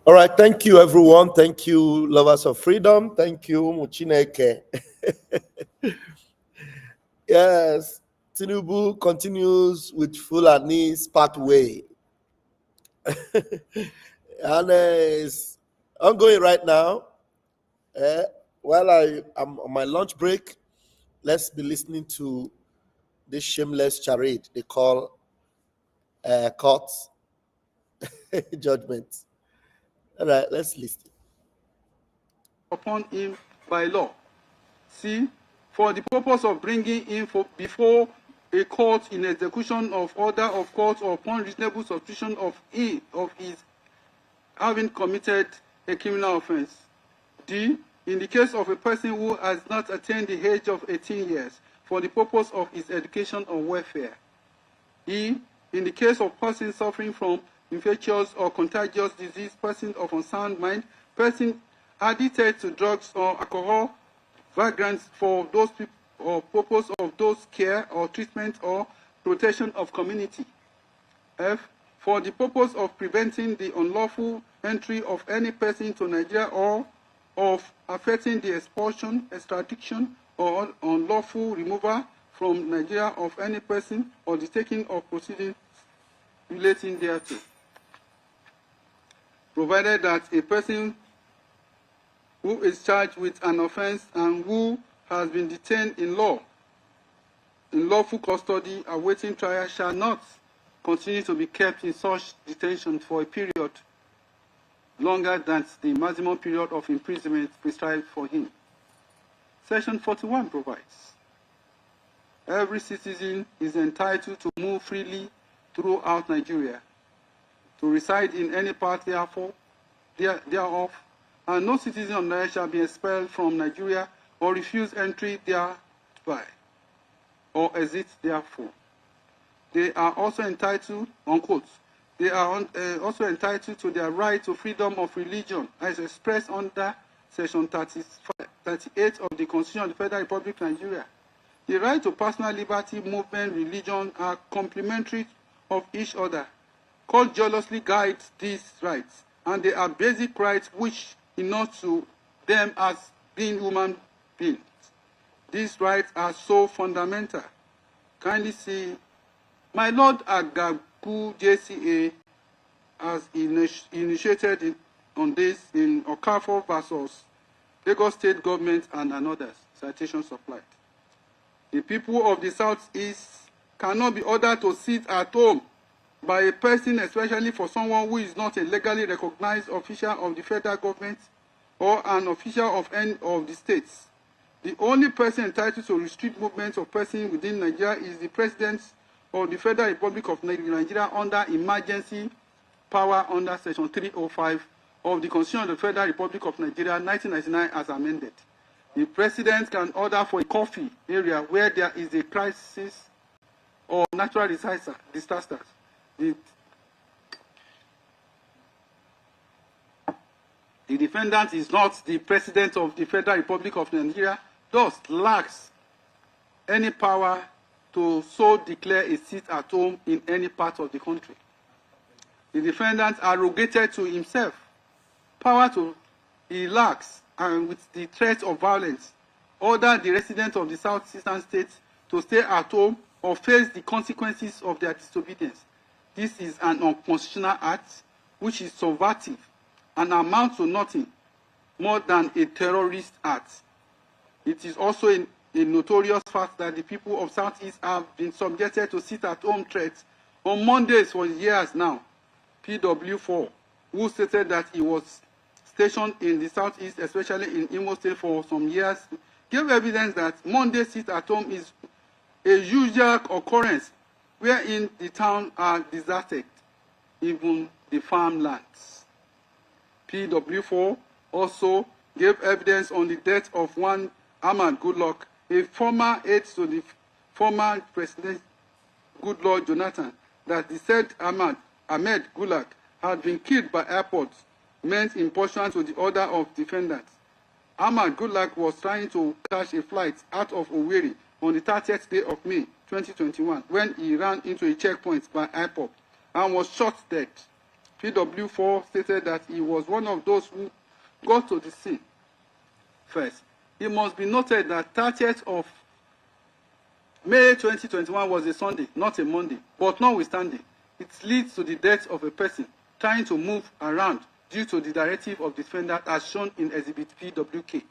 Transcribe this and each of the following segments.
All right, thank you, everyone. Thank you, lovers of freedom. Thank you, Muchineke. Yes, Tinubu continues with Fulanni Partway. And it's ongoing right now. Uh, while I'm on my lunch break, let's be listening to this shameless charade they call court judgment. All right, let's listen. Upon him by law. C. For the purpose of bringing him before a court in execution of order of court or upon reasonable suspicion of his having committed a criminal offense. D. In the case of a person who has not attained the age of 18 years for the purpose of his education or welfare. E. In the case of persons suffering from infectious or contagious disease, persons of unsound mind, persons addicted to drugs or alcohol, vagrants for those people or purpose of those care or treatment or protection of community. F. For the purpose of preventing the unlawful entry of any person to Nigeria or of affecting the expulsion, extradition, or unlawful removal from Nigeria of any person or the taking of proceedings relating thereto. Provided that a person who is charged with an offense and who has been detained in lawful custody awaiting trial shall not continue to be kept in such detention for a period longer than the maximum period of imprisonment prescribed for him. Section 41 provides, every citizen is entitled to move freely throughout Nigeria, to reside in any part thereof, and no citizen of Nigeria shall be expelled from Nigeria or refuse entry thereby, or exit therefore. They are also entitled, unquote, they are also entitled to their right to freedom of religion as expressed under Section 38 of the Constitution of the Federal Republic of Nigeria. The right to personal liberty, movement, religion are complementary of each other. Court jealously guides these rights, and they are basic rights which denote to them as being human beings. These rights are so fundamental. Kindly see, my Lord Agagu JCA has initiated on this in Okafor versus Lagos State Government and others. Citation supplied. The people of the Southeast cannot be ordered to sit at home by a person, especially for someone who is not a legally recognized official of the federal government or an official of any of the states. The only person entitled to restrict movements of persons within Nigeria is the President of the Federal Republic of Nigeria under emergency power under Section 305 of the Constitution of the Federal Republic of Nigeria 1999 as amended. The President can order for a coffee area where there is a crisis or natural disasters. The defendant is not the President of the Federal Republic of Nigeria, thus lacks any power to so declare a seat at home in any part of the country. The defendant arrogated to himself power to he lacks, and with the threat of violence, order the residents of the southeastern states to stay at home or face the consequences of their disobedience. This is an unconstitutional act which is subversive and amounts to nothing more than a terrorist act. It is also a notorious fact that the people of Southeast have been subjected to sit-at-home threats on Mondays for years now. PW4, who stated that he was stationed in the Southeast, especially in Imo State for some years, gave evidence that Monday sit-at-home is a usual occurrence wherein the town are deserted, even the farmlands. PW4 also gave evidence on the death of one Ahmad Goodluck, a former aide to the former President Goodluck Jonathan, that the said Ahmed Goodluck had been killed by airport meant in pursuant to the order of defendants. Ahmad Goodluck was trying to catch a flight out of Owerri on the 30th day of May 2021 when he ran into a checkpoint by airport and was shot dead. PW4 stated that he was one of those who got to the scene first. It must be noted that 30th of May 2021 was a Sunday, not a Monday, but notwithstanding, it leads to the death of a person trying to move around due to the directive of the defendant as shown in Exhibit PWK.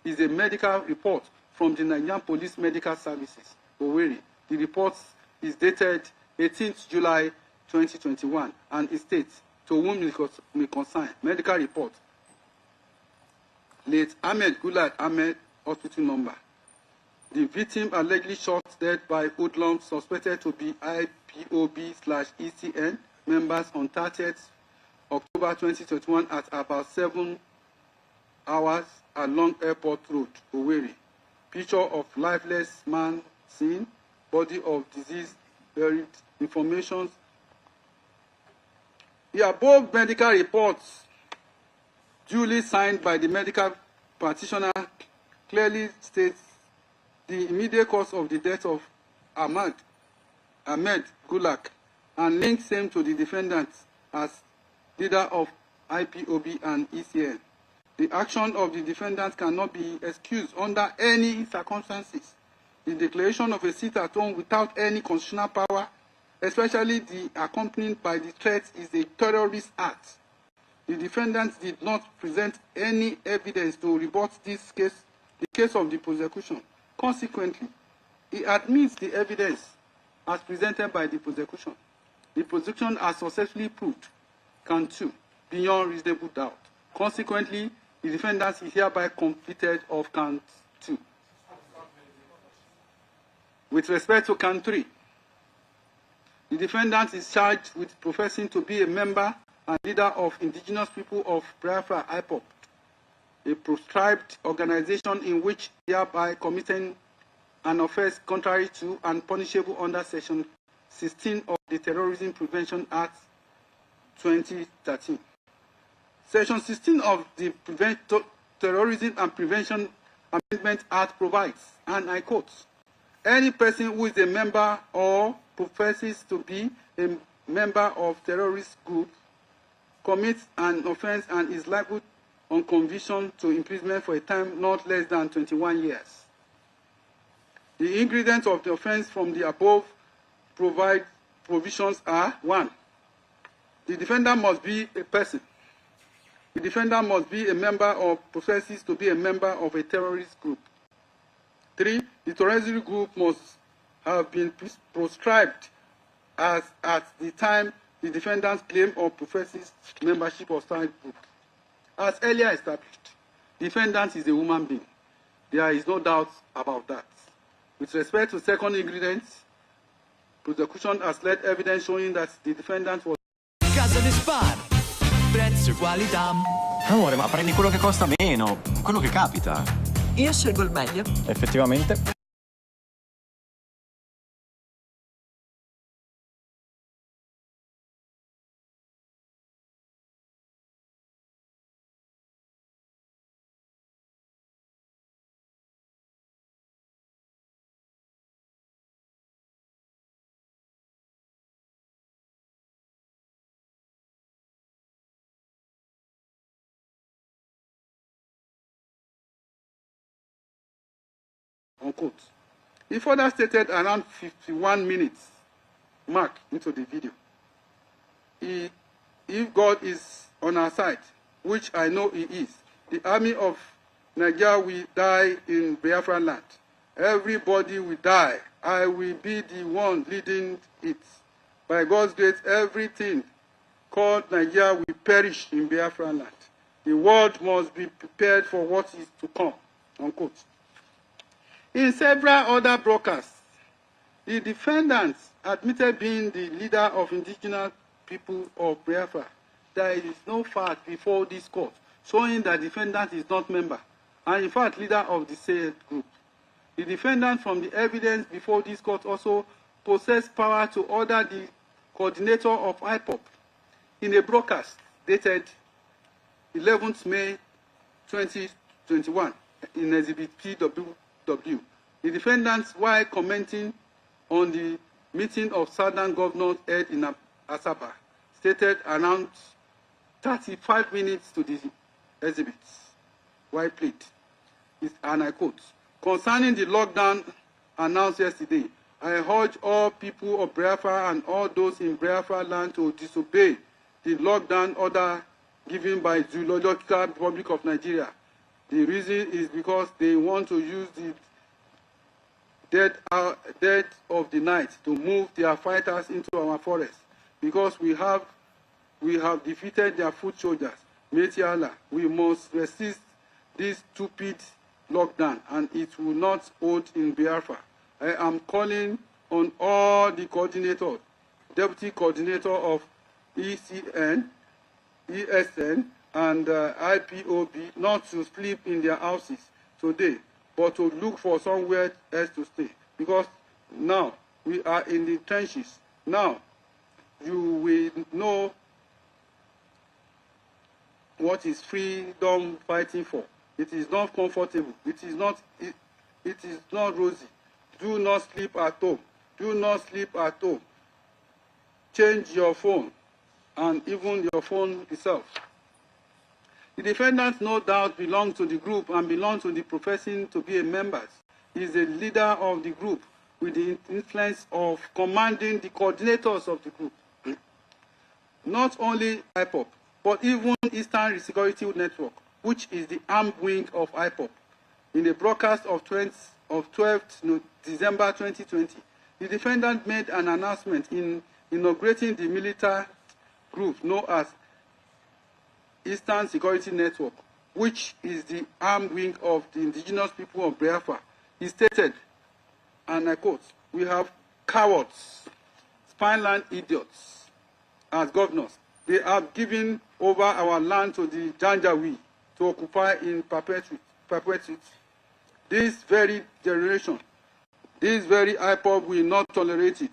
Is a medical report from the Nigerian Police Medical Services, Owerri. The report is dated 18th July 2021 and it states, to whom it may concern, medical report. Late Ahmed Gulad Ahmed, hospital number. The victim allegedly shot dead by hoodlums suspected to be IPOB/ECN members on 30th October 2021 at about 7 hours along Airport Road, Owerri. Picture of lifeless man seen, body of deceased buried, information. The above medical reports, duly signed by the medical practitioner, clearly states the immediate cause of the death of Ahmed Gulak and links him to the defendant as leader of IPOB and ECN. The action of the defendant cannot be excused under any circumstances. The declaration of a sit at home without any constitutional power, especially the accompanied by the threat, is a terrorist act. The defendant did not present any evidence to rebut this case, the case of the prosecution. Consequently, he admits the evidence as presented by the prosecution. The prosecution has successfully proved count 2 beyond reasonable doubt. Consequently, the defendant is hereby convicted of count 2. With respect to count 3, the defendant is charged with professing to be a member and leader of indigenous people of Biafra IPOB, a proscribed organization in which thereby committing an offense contrary to and punishable under Section 16 of the Terrorism Prevention Act 2013. Section 16 of the Terrorism and Prevention Amendment Act provides, and I quote, any person who is a member or professes to be a member of terrorist group commits an offense and is liable on conviction to imprisonment for a time not less than 21 years. The ingredients of the offense from the above provisions are: 1. The defendant must be a person. The defendant must be a member or professes to be a member of a terrorist group. 3. The terrorist group must have been proscribed as at the time the defendant claims or professes membership of such group. As earlier established, the defendant is a human being. There is no doubt about that. With respect to second ingredient, prosecution has led evidence showing that the defendant was... Casa di Spar, prezzo e qualità. Amore, ma prendi quello che costa meno, quello che capita. Io scelgo il meglio. Effettivamente. Unquote. He further stated around 51 minutes mark into the video. If God is on our side, which I know he is, the army of Nigeria will die in Biafra land. Everybody will die. I will be the one leading it. By God's grace, everything called Nigeria will perish in Biafra land. The world must be prepared for what is to come. Unquote. In several other broadcasts, the defendant admitted being the leader of indigenous people of Biafra. There is no fact before this court showing that the defendant is not member and in fact leader of the said group. The defendant from the evidence before this court also possessed power to order the coordinator of IPOB in a broadcast dated 11th May 2021 in Exhibit PWW. The defendants, while commenting on the meeting of Southern governors held in Asaba, stated around 35 minutes to the exhibits. White plate. And I quote, concerning the lockdown announced yesterday, I urge all people of Biafra and all those in Biafra land to disobey the lockdown order given by the Zoological Republic of Nigeria. The reason is because they want to use the dead of the night to move their fighters into our forest, because we have defeated their foot soldiers. Metiala, we must resist this stupid lockdown, and it will not hold in Biafra. I am calling on all the coordinators, deputy coordinator of ESN, and IPOB not to sleep in their houses today, but to look for somewhere else to stay. Because now we are in the trenches. Now you will know what is freedom fighting for. It is not comfortable. It is not rosy. Do not sleep at home. Do not sleep at home. Change your phone and even your phone itself. The defendants no doubt belong to the group and belong to the professing to be a member. He is a leader of the group with the influence of commanding the coordinators of the group. Not only IPOP, but even Eastern Security Network, which is the armed wing of IPOP. In the broadcast of 12th December 2020, the defendant made an announcement in inaugurating the military group known as Eastern Security Network, which is the armed wing of the indigenous people of Biafra. He stated, and I quote, we have cowards, spineland idiots as governors. They have given over our land to the Janjaweed to occupy in perpetuity. This very generation, this very IPOB will not tolerate it.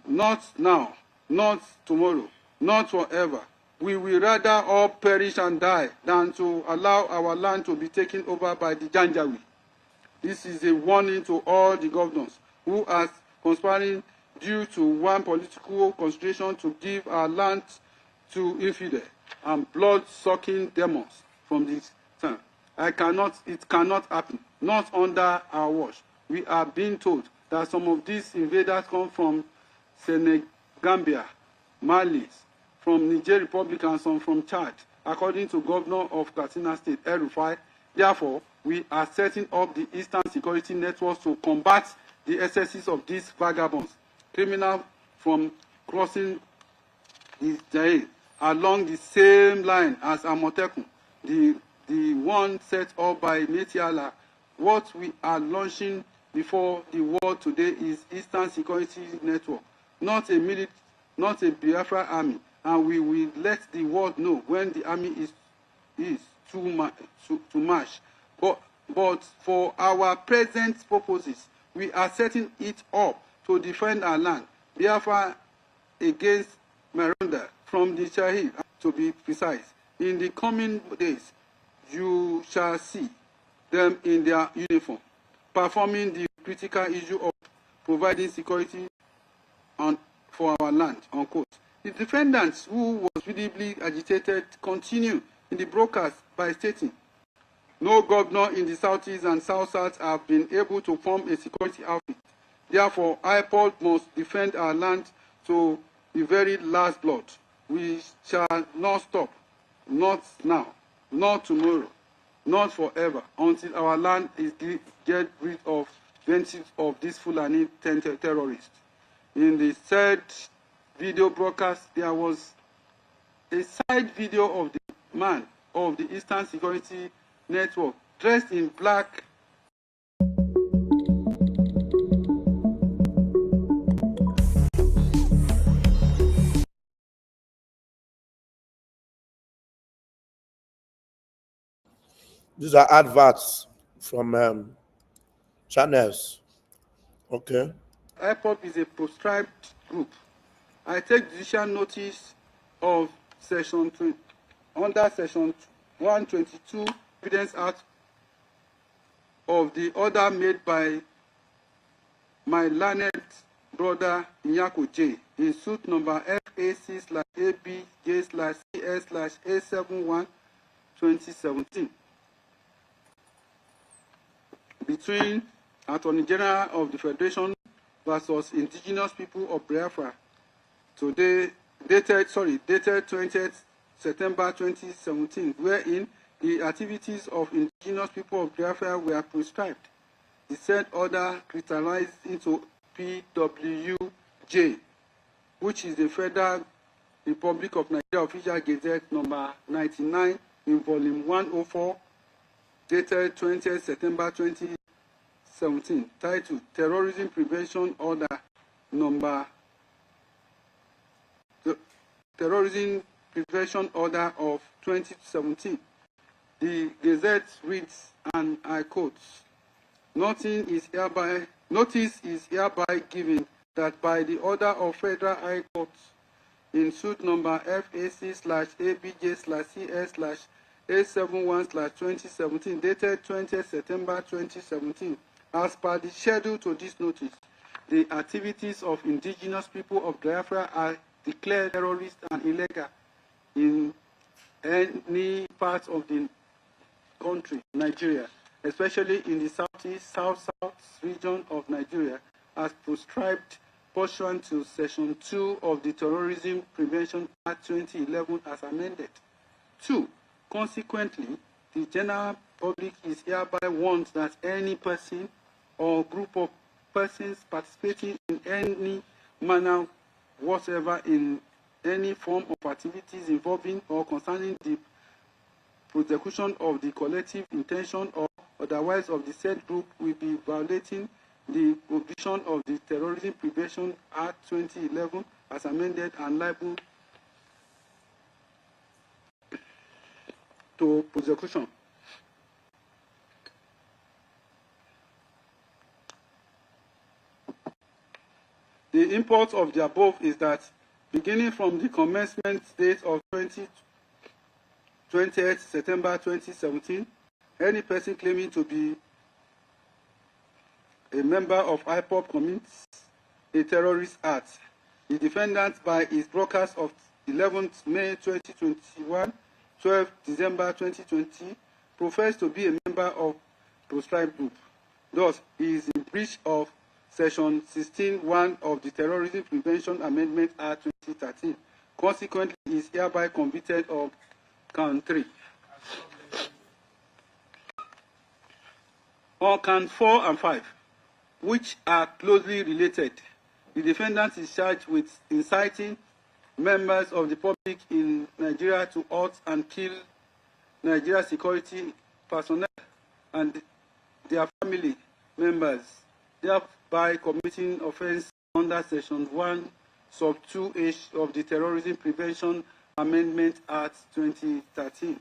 Not now, not tomorrow, not forever. We will rather all perish and die than to allow our land to be taken over by the Janjaweed. This is a warning to all the governors who are conspiring due to one political consideration to give our land to infidel and blood-sucking demons from this time. It cannot happen, not under our watch. We are being told that some of these invaders come from Senegambia, Mali, from Niger Republic, and some from Chad, according to Governor of Katsina State, El-Rufai. Therefore, we are setting up the Eastern Security Networks to combat the excesses of these vagabonds, criminals from crossing the Jail along the same line as Amotekun, the one set up by Metiala. What we are launching before the world today is Eastern Security Network, not a Biafra army, and we will let the world know when the army is to march. But for our present purposes, we are setting it up to defend our land, Biafra against Miranda from the Shahid, to be precise. In the coming days, you shall see them in their uniform, performing the critical issue of providing security for our land, unquote. The defendants, who was visibly agitated, continue in the broadcast by stating, no governor in the Southeast and South-South have been able to form a security outfit. Therefore, IPOB must defend our land to the very last blood. We shall not stop, not now, not tomorrow, not forever, until our land is get rid of these Fulanni terrorists. In the third video broadcast, there was a side video of the man of the Eastern Security Network dressed in black. These are adverts from channels. Okay. IPOB is a proscribed group. I take judicial notice of under Section 122 Evidence Act of the order made by my learned brother Nyako J in suit number FAC/ABJ/CS/A71/2017 between Attorney General of the Federation versus Indigenous People of Biafra, dated 20th September 2017, wherein the activities of Indigenous People of Biafra were prescribed. The said order crystallized into PWJ, which is the Federal Republic of Nigeria Official Gazette number 99 in volume 104, dated 20th September 2017, titled Terrorism Prevention Order number Terrorism Prevention Order of 2017. The Gazette reads, and I quote, notice is hereby given that by the order of Federal High Court in suit number FAC/ABJ/CS/A71/2017, dated 20th September 2017, as per the schedule to this notice, the activities of Indigenous People of Biafra are declared terrorist and illegal in any part of the country, Nigeria, especially in the southeast, south region of Nigeria, as prescribed pursuant to Section 2 of the Terrorism Prevention Act 2011 as amended. 2. Consequently, the general public is hereby warned that any person or group of persons participating in any manner whatsoever in any form of activities involving or concerning the prosecution of the collective intention or otherwise of the said group will be violating the provision of the Terrorism Prevention Act 2011 as amended and liable to prosecution. The import of the above is that beginning from the commencement date of 20th September 2017, any person claiming to be a member of IPOB commits a terrorist act. The defendant, by his broadcast of 11th May 2021, 12th December 2020, professed to be a member of proscribed group. Thus, he is in breach of Section 16(1) of the Terrorism Prevention Amendment Act 2013. Consequently, he is hereby convicted of count 3. On count 4 and 5, which are closely related, the defendant is charged with inciting members of the public in Nigeria to hurt and kill Nigeria security personnel and their family members, thereby committing offense under Section 1, Sub 2H of the Terrorism Prevention Amendment Act 2013.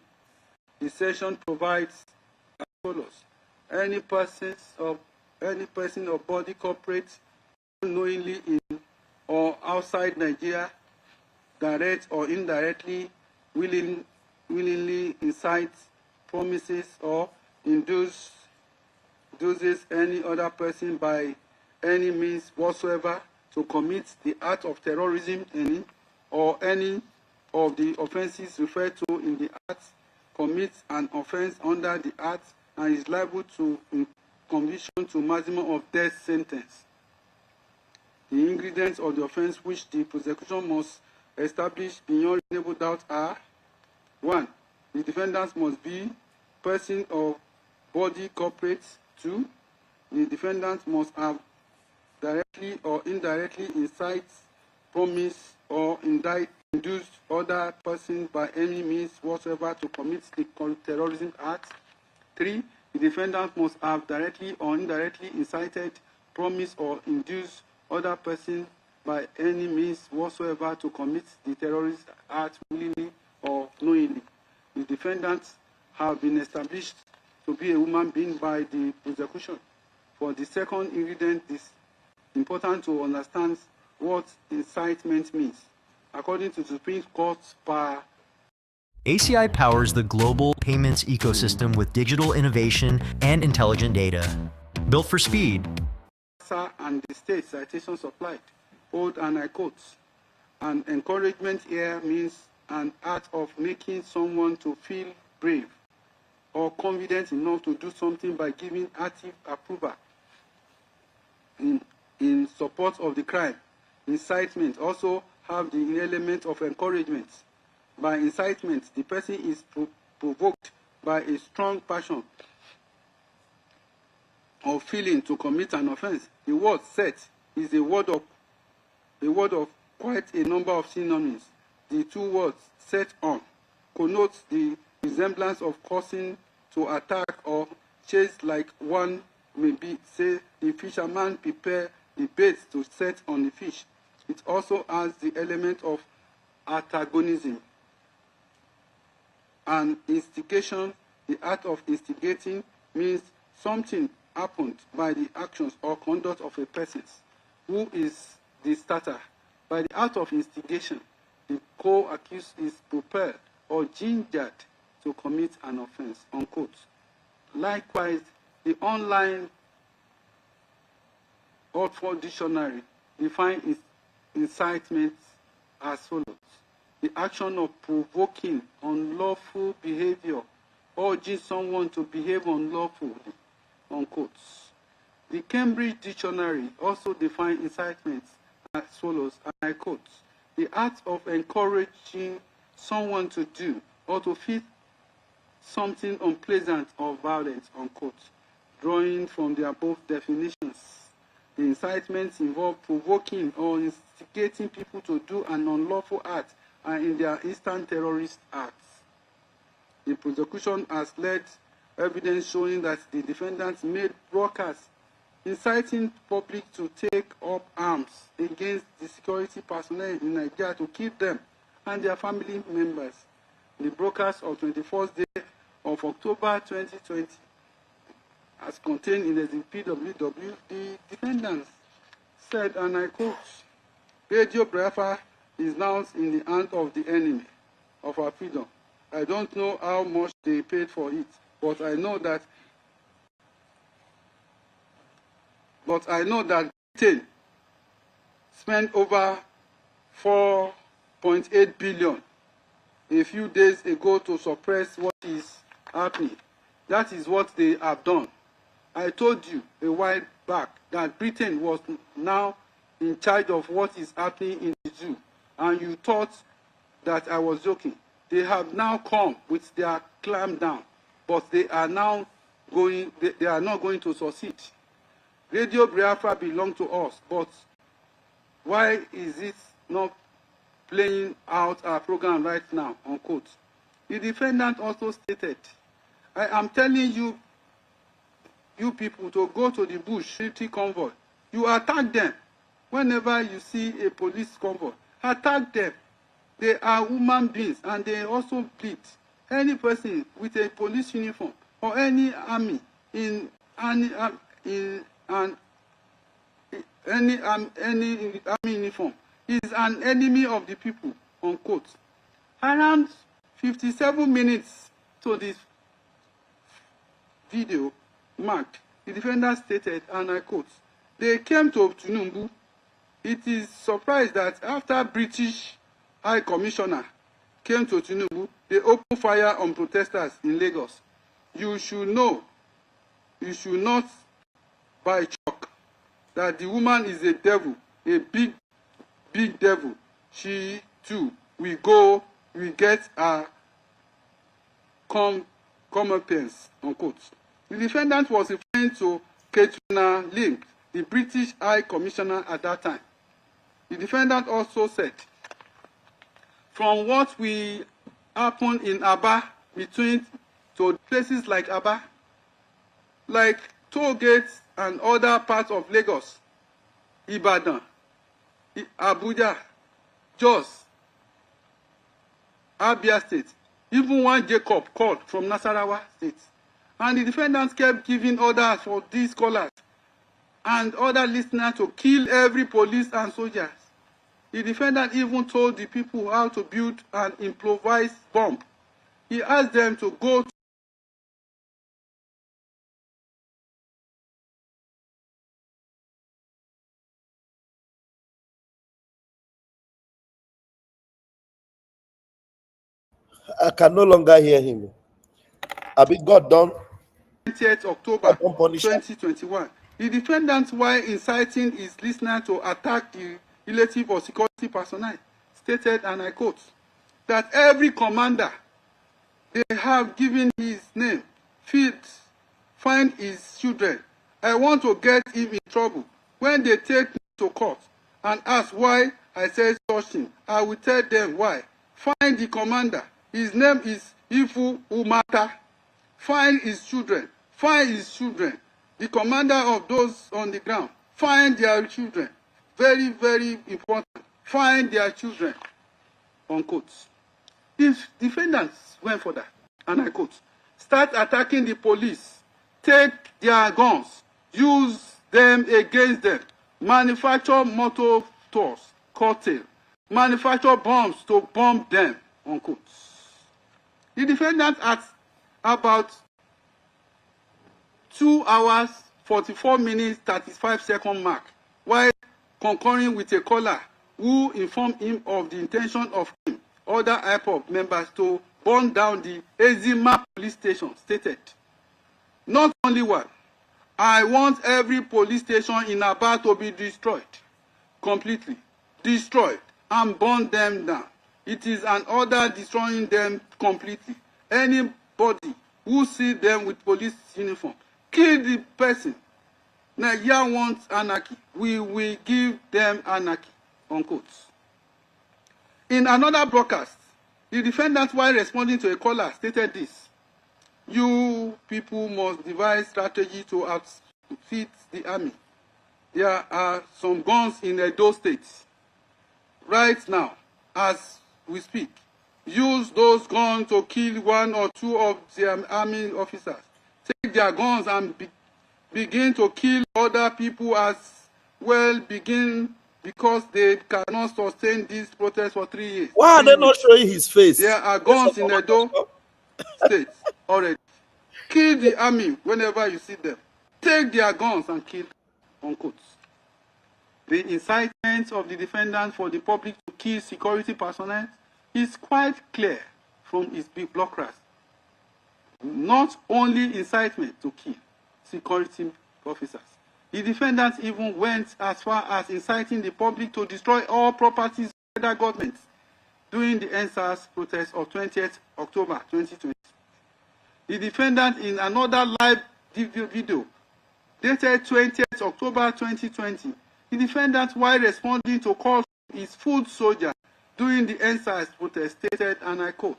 The section provides as follows: any person or body corporate unknowingly in or outside Nigeria, direct or indirectly, willingly incites, promises, or induces any other person by any means whatsoever to commit the act of terrorism or any of the offenses referred to in the act, commits an offense under the act and is liable to conviction to maximum of death sentence. The ingredients of the offense which the prosecution must establish beyond reasonable doubt are: 1. The defendant must be person or body corporate. 2. The defendant must have directly or indirectly incite, promise, or induced other person by any means whatsoever to commit the terrorism act. 3. The defendant must have directly or indirectly incited, promised, or induced other person by any means whatsoever to commit the terrorist act willingly or knowingly. The defendants have been established to be a human being by the prosecution. For the second ingredient, it is important to understand what incitement means. According to the Supreme Court, ACI powers the global payments ecosystem with digital innovation and intelligent data. Built for speed. SAR and the state citation supplied. Hold, and I quote, "An encouragement here means an art of making someone to feel brave or confident enough to do something by giving active approval in support of the crime." Incitement also have the element of encouragement. By incitement, the person is provoked by a strong passion or feeling to commit an offense. The word "set" is a word of quite a number of synonyms. The two words "set on" connotes the resemblance of causing to attack or chase, like one may be say the fisherman prepare the bait to set on the fish. It also has the element of antagonism. And instigation, the act of instigating, means something happened by the actions or conduct of a person who is the starter. By the act of instigation, the co-accused is propelled or gingered to commit an offense, unquote. Likewise, the online Oxford Dictionary defines incitement as follows: the action of provoking unlawful behavior, urging someone to behave unlawfully, unquote. The Cambridge Dictionary also defines incitement as follows, and I quote, "The act of encouraging someone to do or to feel something unpleasant or violent," unquote. Drawing from the above definitions, the incitements involve provoking or instigating people to do an unlawful act and in their instant terrorist acts. The prosecution has led evidence showing that the defendants made broadcasts inciting public to take up arms against the security personnel in Nigeria to kill them and their family members. The broadcast of 21st day of October 2020, as contained in the PWW, the defendants said, and I quote, "Radio Biafra is now in the hand of the enemy of our freedom. I don't know how much they paid for it, but I know that Britain spent over 4.8 billion a few days ago to suppress what is happening. That is what they have done. I told you a while back that Britain was now in charge of what is happening in the zoo, and you thought that I was joking. They have now come with their clamp down, but they are now going. They are not going to succeed. Radio Biafra belongs to us, but why is it not playing out our program right now?" Unquote. The defendant also stated, "I am telling you, you people, to go to the bush safety convoy. You attack them. Whenever you see a police convoy, attack them. They are human beings and they also bleed. Any person with a police uniform or any army in any army uniform is an enemy of the people," unquote. Around 57 minutes to this video marked, the defendant stated, and I quote, "They came to Tinubu. It is surprised that after British High Commissioner came to Tinubu, they opened fire on protesters in Lagos. You should know, you should not by chalk that the woman is a devil, a big devil. She too will get a comeuppance," unquote. The defendant was referring to Katrina Link, the British High Commissioner at that time. The defendant also said, "From what we happened in Aba, between to places like Aba, like toll gates and other parts of Lagos, Ibadan, Abuja, Jos, Abia State, even one Jacob called from Nasarawa State." And the defendants kept giving orders for these callers and other listeners to kill every police and soldiers. The defendant even told the people how to build an improvised bomb. He asked them to go I can no longer hear him. I be God done. 20th October don't punish him. 2021. The defendant, while inciting his listener to attack the relative or security personnel, stated, and I quote, that every commander they have given his name, find his children. I want to get him in trouble. When they take me to court and ask why I said such thing, I will tell them why. Find the commander. His name is Ifu Umata. Find his children. Find his children. The commander of those on the ground. Find their children. Very, very important. Find their children. Unquote. If defendants went for that, and I quote, start attacking the police, take their guns, use them against them, manufacture motor tours, cocktail, manufacture bombs to bomb them, unquote. The defendant at about 2 hours, 44 minutes, 35 second mark, while concurring with a caller who informed him of the intention of him, other IPOB members to burn down the Ezima police station, stated, not only one, I want every police station in Aba to be destroyed, completely destroyed, and burn them down. It is an order destroying them completely. Anybody who sees them with police uniform, kill the person. Nigeria wants anarchy. We will give them anarchy, unquote. In another broadcast, the defendant, while responding to a caller, stated this: you people must devise strategy to outfit the army. There are some guns in Edo State right now, as we speak. Use those guns to kill 1 or 2 of their army officers. Take their guns and begin to kill other people as well, because they cannot sustain this protest for 3 years. Why are they not showing his face? There are guns in Edo State already. Kill the army whenever you see them. Take their guns and kill them, unquote. The incitement of the defendant for the public to kill security personnel is quite clear from his big blockers. Not only incitement to kill security officers, the defendant even went as far as inciting the public to destroy all properties of the federal government during the NSAS protest of 20th October 2020. The defendant, in another live video dated 20th October 2020, the defendant, while responding to calls from his foot soldier during the NSAS protest, stated, and I quote,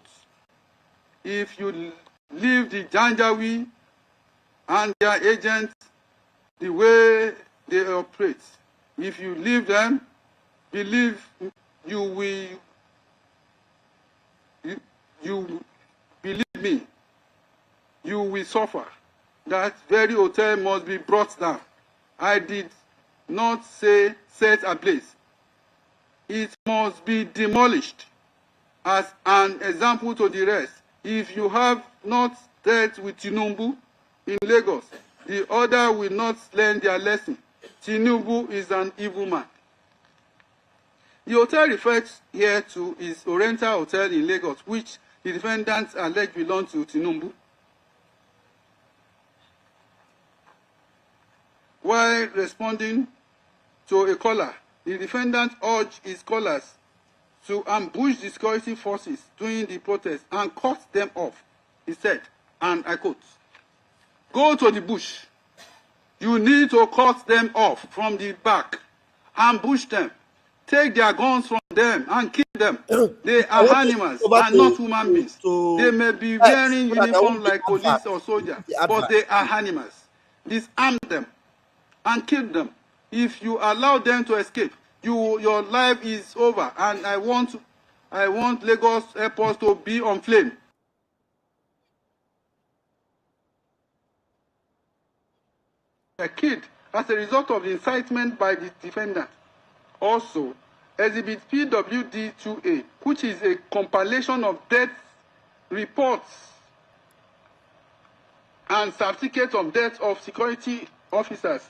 if you leave the Janjaweed and their agents the way they operate, if you leave them, believe you believe me, you will suffer. That very hotel must be brought down. I did not say set ablaze. It must be demolished. As an example to the rest, if you have not dealt with Tinubu in Lagos, the other will not learn their lesson. Tinubu is an evil man. The hotel referred here to is Oriental Hotel in Lagos, which the defendants alleged belonged to Tinubu. While responding to a caller, the defendant urged his callers to ambush the security forces during the protest and cut them off. He said, and I quote, go to the bush. You need to cut them off from the back, ambush them, take their guns from them and kill them. They are animals and not human beings. They may be wearing uniforms like police or soldier, but they are animals. Disarm them and kill them. If you allow them to escape, your life is over, and I want Lagos airport to be on flame. A kid as a result of the incitement by the defendant. Also, Exhibit PWD-2A, which is a compilation of death reports and certificates of death of security officers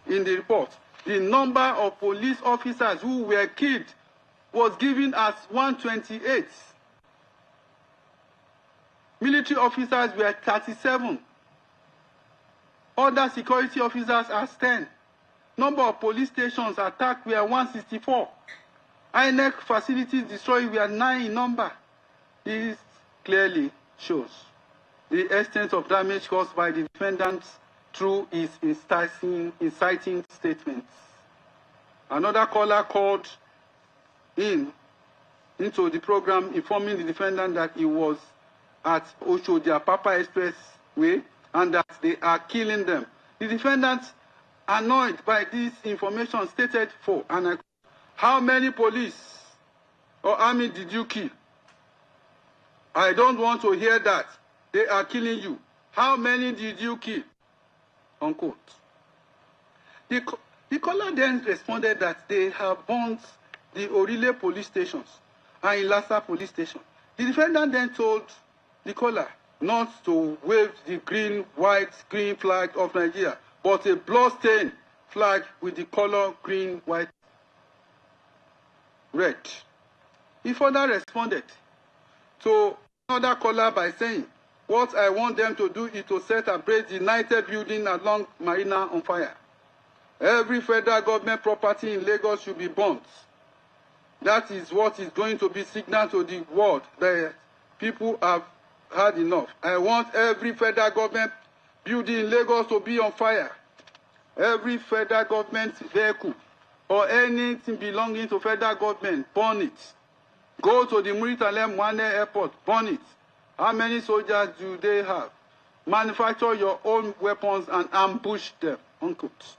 in the report. The number of police officers who were killed was given as 128. Military officers were 37. Other security officers are 10. Number of police stations attacked were 164. INEC facilities destroyed were 9 in number. This clearly shows the extent of damage caused by the defendant through his inciting statements. Another caller called into the program informing the defendant that he was at Oshodi Apapa Expressway and that they are killing them. The defendant, annoyed by this information, stated for, and I quote, "How many police or army did you kill? I don't want to hear that. They are killing you. How many did you kill?" Unquote. The caller then responded that they have burned the Orile police stations and Ilasa police station. The defendant then told the caller not to wave the green, white, green flag of Nigeria, but a blood-stained flag with the color green, white, red. He further responded to another caller by saying, "What I want them to do is to set ablaze the United building along Marina on fire. Every federal government property in Lagos should be burnt. That is what is going to be signal to the world that people have had enough. I want every federal government building in Lagos to be on fire. Every federal government vehicle or anything belonging to federal government, burn it. Go to the Muritale Mwane airport, burn it. How many soldiers do they have? Manufacture your own weapons and ambush them." Unquote.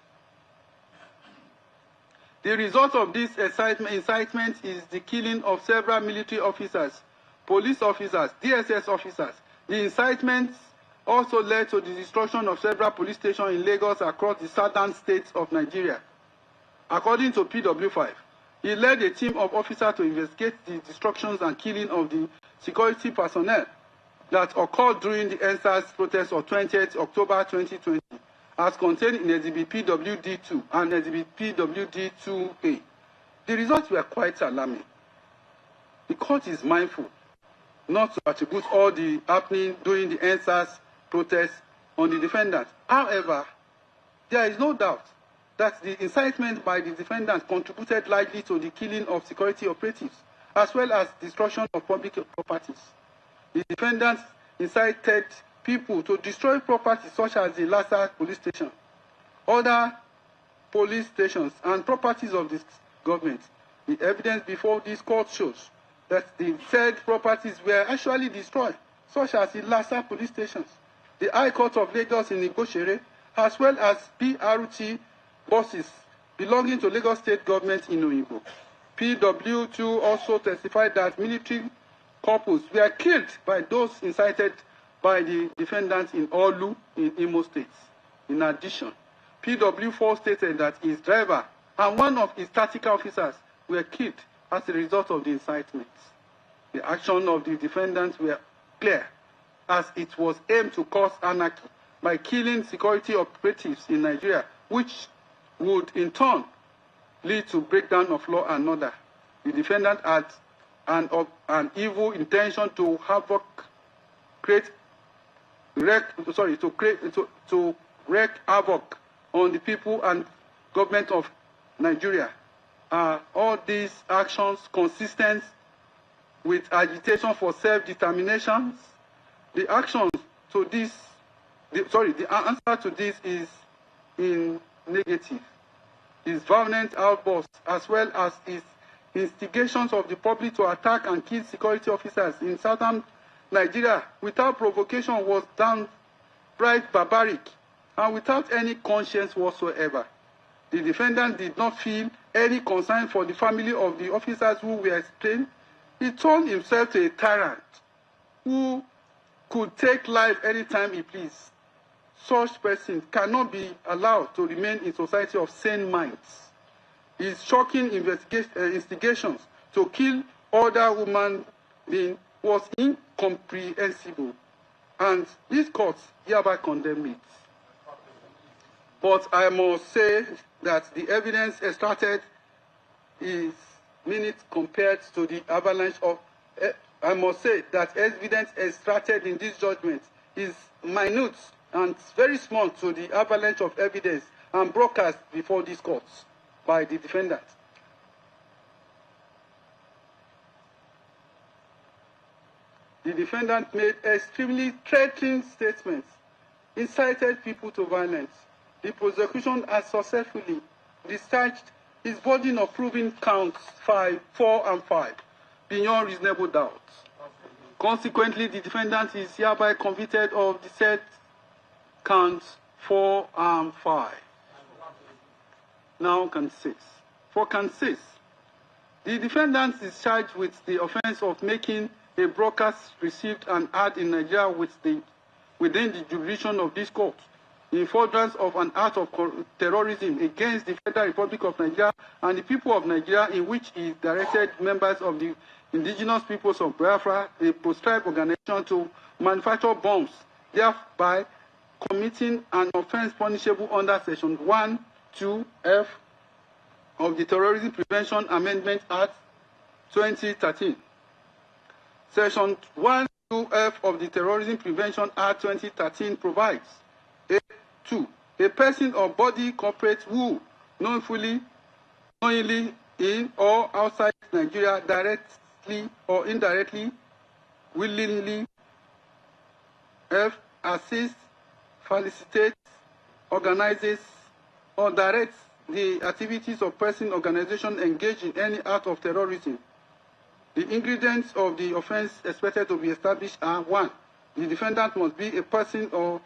The result of this incitement is the killing of several military officers, police officers, DSS officers. The incitement also led to the destruction of several police stations in Lagos across the southern states of Nigeria. According to PW5, he led a team of officers to investigate the destructions and killing of the security personnel that occurred during the NSAS protest of 20th October 2020, as contained in Exhibit PWD2 and Exhibit PWD2A. The results were quite alarming. The court is mindful not to attribute all the happening during the NSAS protest on the defendant. However, there is no doubt that the incitement by the defendant contributed largely to the killing of security operatives, as well as destruction of public properties. The defendant incited people to destroy properties such as the Lassa police station, other police stations, and properties of the government. The evidence before this court shows that the said properties were actually destroyed, such as the Lassa police stations, the High Court of Lagos in Igoshere, as well as PRT buses belonging to Lagos State government in Oyinbo. PW2 also testified that military couples were killed by those incited by the defendant in Olu in Imo State. In addition, PW4 stated that his driver and one of his tactical officers were killed as a result of the incitement. The action of the defendants were clear, as it was aimed to cause anarchy by killing security operatives in Nigeria, which would in turn lead to breakdown of law and order. The defendant had an evil intention to wreak havoc on the people and government of Nigeria. Are all these actions consistent with agitation for self-determination? The answer to this is in negative. His violent outbursts, as well as his instigations of the public to attack and kill security officers in southern Nigeria without provocation, was downright barbaric and without any conscience whatsoever. The defendant did not feel any concern for the family of the officers who were slain. He turned himself to a tyrant who could take life anytime he pleased. Such persons cannot be allowed to remain in society of sane minds. His shocking instigations to kill other human beings was incomprehensible, and this court hereby condemned it. But I must say that the evidence extracted is minute compared to the avalanche of I must say that evidence extracted in this judgment is minute and very small to the avalanche of evidence and broadcast before this court by the defendant. The defendant made extremely threatening statements, incited people to violence. The prosecution has successfully discharged its burden of proving counts 4 and 5 beyond reasonable doubt. Consequently, the defendant is hereby convicted of the said counts 4 and 5. Now, count 6. For count 6, the defendant is charged with the offense of making a broadcast received and heard in Nigeria within the jurisdiction of this court, in furtherance of an act of terrorism against the Federal Republic of Nigeria and the people of Nigeria, in which he directed members of the indigenous peoples of Biafra, a proscribed organization, to manufacture bombs, thereby committing an offense punishable under Section 1(2)(f) of the Terrorism Prevention Amendment Act 2013. Section 1(2)(f) of the Terrorism Prevention Act 2013 provides: A2. A person or body corporate who knowingly in or outside Nigeria, directly or indirectly, willingly, F. assists, facilitates, organizes, or directs the activities of person, organization engaged in any act of terrorism. The ingredients of the offense expected to be established are: 1. The defendant must be a person or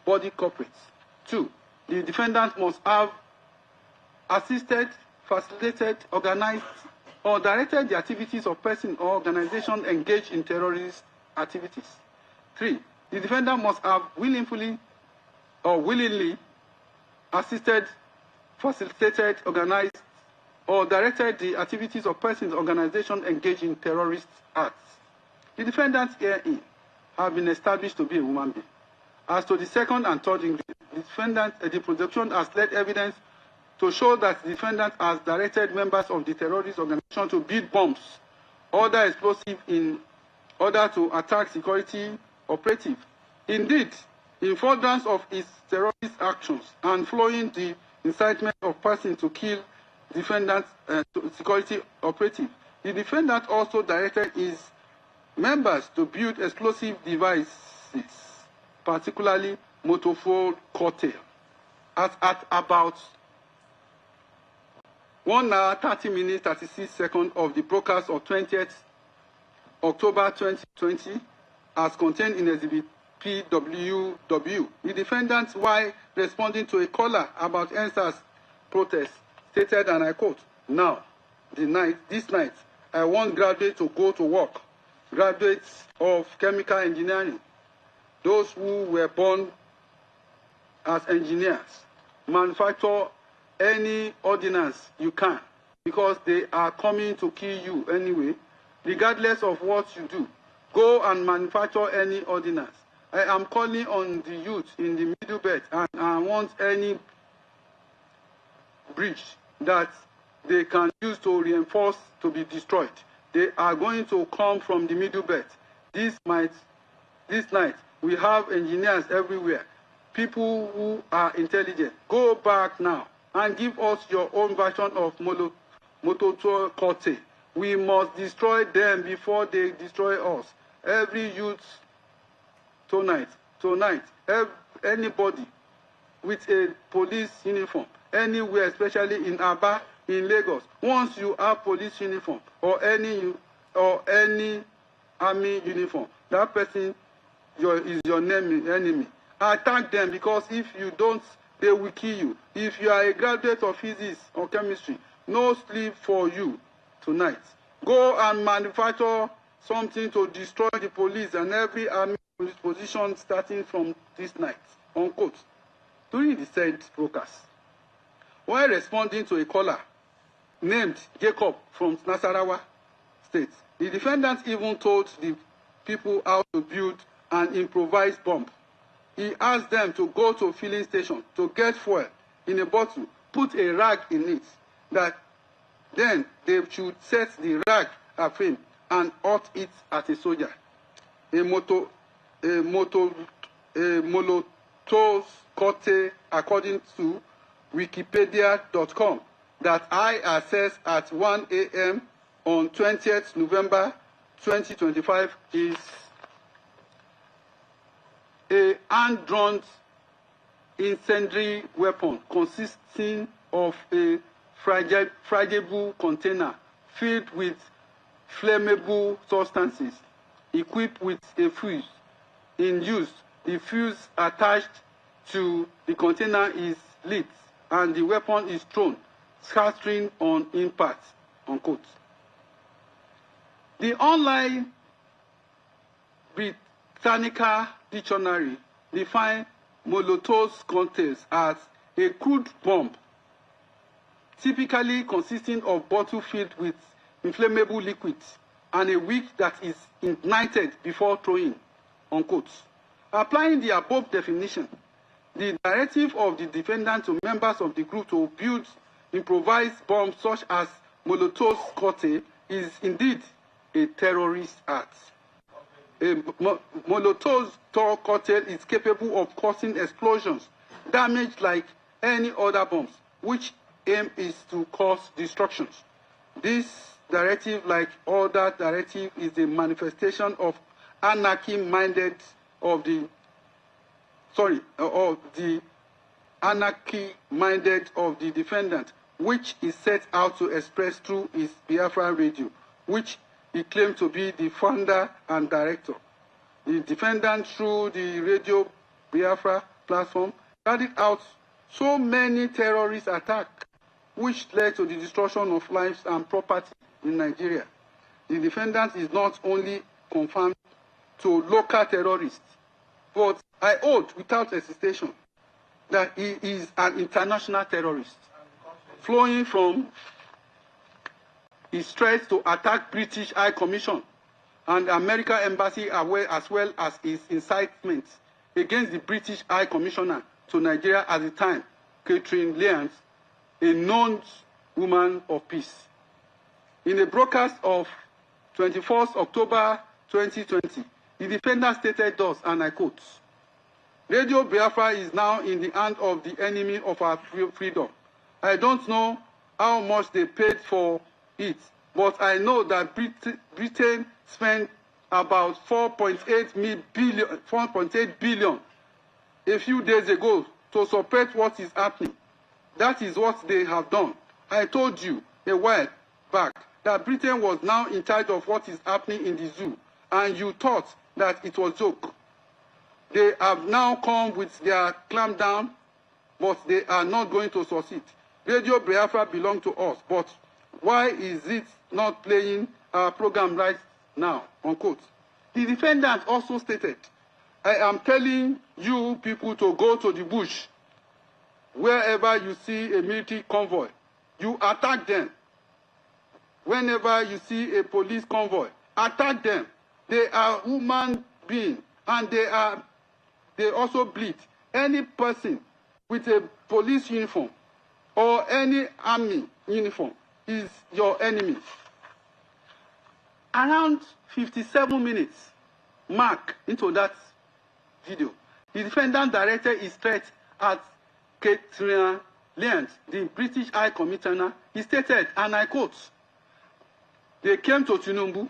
body corporate. 2. The defendant must have assisted, facilitated, organized, or directed the activities of person or organization engaged in terrorist activities. 3. The defendant must have willingly or willingly assisted, facilitated, organized, or directed the activities of persons or organizations engaged in terrorist acts. The defendants herein have been established to be a human being. As to the second and third ingredient, the prosecution has led evidence to show that the defendant has directed members of the terrorist organization to build bombs, other explosives in order to attack security operatives. Indeed, in furtherance of its terrorist actions and following the incitement of persons to kill defendant security operative, the defendant also directed his members to build explosive devices, particularly motorful cocktail. At about 1 hour, 30 minutes, 36 seconds of the broadcast of 20th October 2020, as contained in Exhibit PWW, the defendant, while responding to a caller about NSAS protest, stated, and I quote, "Now, this night, I want graduates to go to work, graduates of chemical engineering, those who were born as engineers, manufacture any ordnance you can, because they are coming to kill you anyway, regardless of what you do. Go and manufacture any ordnance. I am calling on the youth in the middle belt, and I want any bridge that they can use to reinforce to be destroyed. They are going to come from the middle belt. This night, we have engineers everywhere, people who are intelligent. Go back now and give us your own version of Mototo Kote. We must destroy them before they destroy us. Every youth tonight, anybody with a police uniform, anywhere, especially in Aba, in Lagos, once you have police uniform or any army uniform, that person is your enemy. Attack them, because if you don't, they will kill you. If you are a graduate of physics or chemistry, no sleep for you tonight. Go and manufacture something to destroy the police and every army police position starting from this night." Unquote. During the said broadcast, while responding to a caller named Jacob from Nasarawa State, the defendant even told the people how to build an improvised bomb. He asked them to go to a filling station to get fuel in a bottle, put a rag in it, that then they should set the rag aflame and hurled it at a soldier. A Molotov cocktail, according to Wikipedia.com, that I accessed at 1 a.m. on 20th November 2025 is a hand-drawn incendiary weapon consisting of a fragile container filled with flammable substances equipped with a fuse. In use, the fuse attached to the container is lit and the weapon is thrown, scattering on impact, unquote. The online Britannica dictionary defines Molotov cocktails as a crude bomb, typically consisting of bottle filled with inflammable liquids and a wick that is ignited before throwing, unquote. Applying the above definition, the directive of the defendant to members of the group to build improvised bombs such as Molotov cocktail is indeed a terrorist act. A Molotov cocktail is capable of causing explosions, damage like any other bombs, which aim is to cause destruction. This directive, like other directive, is a manifestation of anarchy-minded of the defendant, which is set out to express through his Biafra radio, which he claimed to be the founder and director. The defendant, through the Radio Biafra platform, carried out so many terrorist attacks, which led to the destruction of lives and property in Nigeria. The defendant is not only confirmed to local terrorists, but I hold without hesitation that he is an international terrorist, flowing from his threats to attack British High Commission and American Embassy, as well as his incitement against the British High Commissioner to Nigeria at the time, Catherine Lyons, a known woman of peace. In a broadcast of 21st October 2020, the defendant stated thus, and I quote, "Radio Biafra is now in the hand of the enemy of our freedom. I don't know how much they paid for it, but I know that Britain spent about 4.8 billion a few days ago to support what is happening. That is what they have done. I told you a while back that Britain was now in charge of what is happening in the zoo, and you thought that it was a joke. They have now come with their clampdown, but they are not going to succeed. Radio Biafra belongs to us, but why is it not playing our program right now?" Unquote. The defendant also stated, "I am telling you people to go to the bush. Wherever you see a military convoy, you attack them. Whenever you see a police convoy, attack them. They are human beings, and they also bleed. Any person with a police uniform or any army uniform is your enemy." Around 57 minutes mark into that video, the defendant directed his threat at Catherine Lyons, the British High Commissioner. He stated, and I quote, "They came to Tinubu.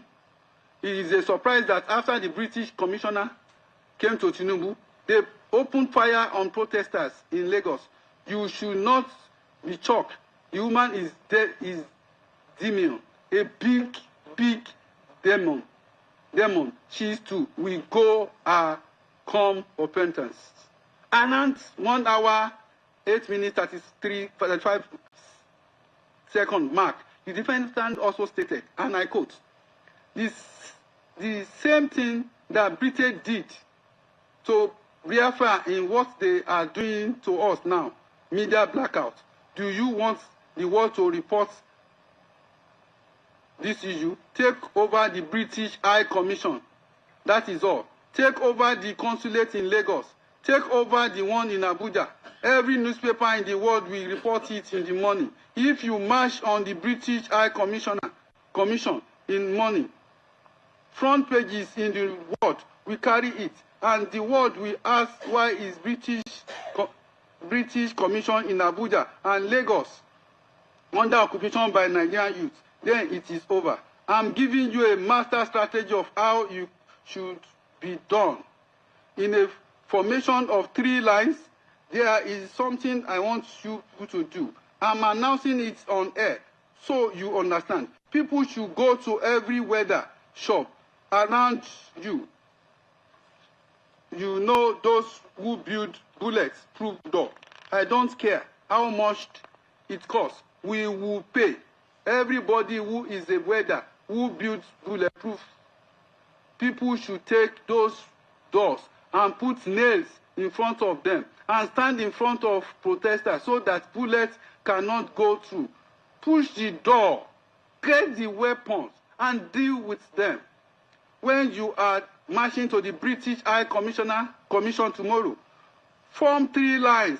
It is a surprise that after the British Commissioner came to Tinubu, they opened fire on protesters in Lagos. You should not be shocked. The woman is demon, a big demon. She is too. We go come repentance." Around 1 hour, 8 minutes, 35 second mark, the defendant also stated, and I quote, the same thing that Britain did to Biafra in what they are doing to us now, media blackout. Do you want the world to report this issue? Take over the British High Commission. That is all. Take over the consulate in Lagos. Take over the one in Abuja. Every newspaper in the world will report it in the morning. If you march on the British High Commission in morning, Front pages in the world, we carry it. And the world will ask why is British Commission in Abuja and Lagos under occupation by Nigerian youth. Then it is over. I'm giving you a master strategy of how you should be done. In a formation of 3 lines, there is something I want you to do. I'm announcing it on air so you understand. People should go to every weather shop around you. You know those who build bullet-proof door. I don't care how much it costs. We will pay. Everybody who is a welder who builds bulletproof, people should take those doors and put nails in front of them and stand in front of protesters so that bullets cannot go through. Push the door, get the weapons, and deal with them. When you are marching to the British High Commission tomorrow, form 3 lines.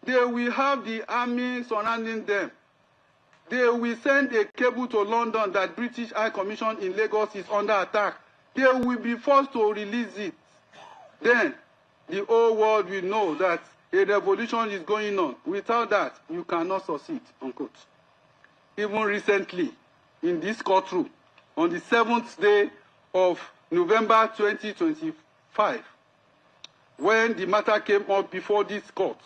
They will have the army surrounding them. They will send a cable to London that British High Commission in Lagos is under attack. They will be forced to release it. Then the whole world will know that a revolution is going on. Without that, you cannot succeed, unquote. Even recently, in this courtroom, on the 7th day of November 2025, when the matter came up before this court,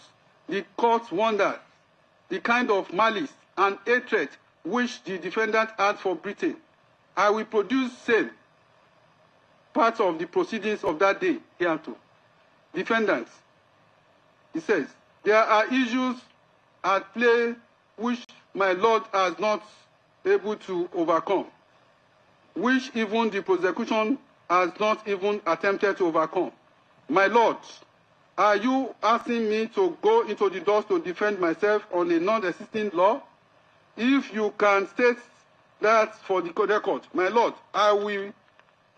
the court wondered the kind of malice and hatred which the defendant had for Britain. I will produce same parts of the proceedings of that day hereto. Defendants, he says, there are issues at play which my Lord has not able to overcome, which even the prosecution has not even attempted to overcome. My Lord, are you asking me to go into the doors to defend myself on a non-existing law? If you can state that for the record, my Lord, I will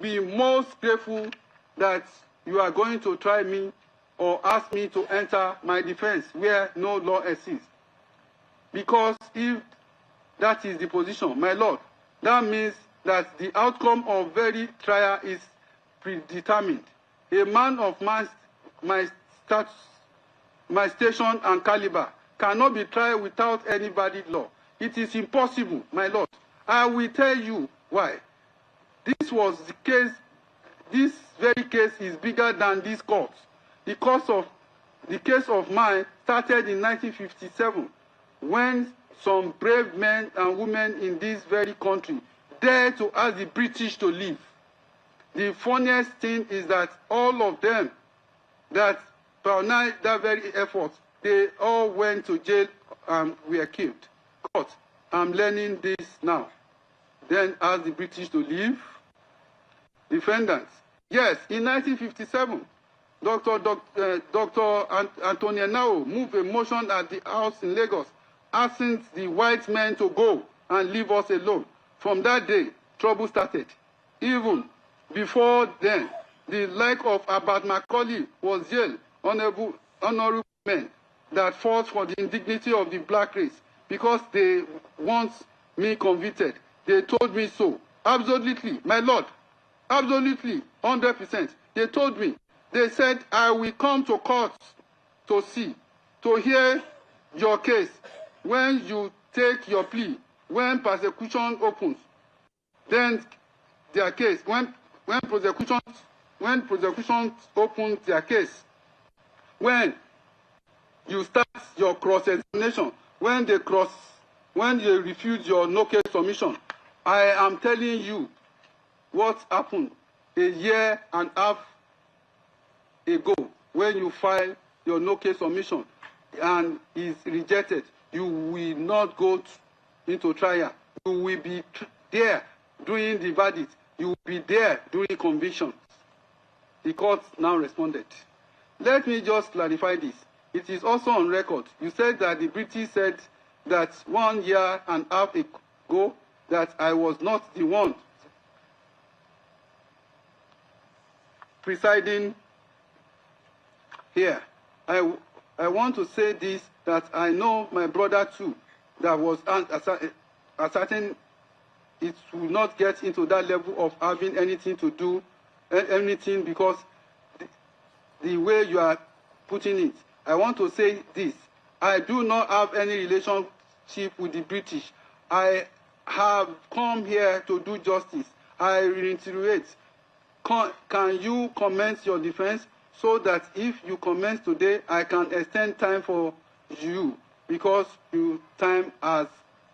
be most grateful that you are going to try me or ask me to enter my defense where no law exists. Because if that is the position, my Lord, that means that the outcome of very trial is predetermined. A man of my station and caliber cannot be tried without any valid law. It is impossible, my Lord. I will tell you why. This was the case. This very case is bigger than this court. The case of mine started in 1957 when some brave men and women in this very country dared to ask the British to leave. The funniest thing is that all of them that pioneered that very effort, they all went to jail and were killed. Court, I'm learning this now. Then ask the British to leave. Defendants, yes, in 1957, Dr. Anthony Nao moved a motion at the House in Lagos asking the white men to go and leave us alone. From that day, trouble started. Even before then, the like of Abat Macaulay was jailed, honorable men that fought for the indignity of the black race because they want me convicted. They told me so. Absolutely, my Lord. Absolutely, 100%. They told me. They said, I will come to court to see, to hear your case. When you take your plea, when persecution opens, then their case, when prosecution opens their case, when you start your cross-examination, when they refuse your no-case submission, I am telling you what happened a year and a half ago when you file your no-case submission and is rejected. You will not go into trial. You will be there during the verdict. You will be there during conviction. The court now responded. Let me just clarify this. It is also on record. You said that the British said that 1 year and a half ago that I was not the one presiding here. I want to say this, that I know my brother too, that was asserting it will not get into that level of having anything to do, anything, because the way you are putting it. I want to say this. I do not have any relationship with the British. I have come here to do justice. I reiterate. Can you commence your defense so that if you commence today, I can extend time for you because your time has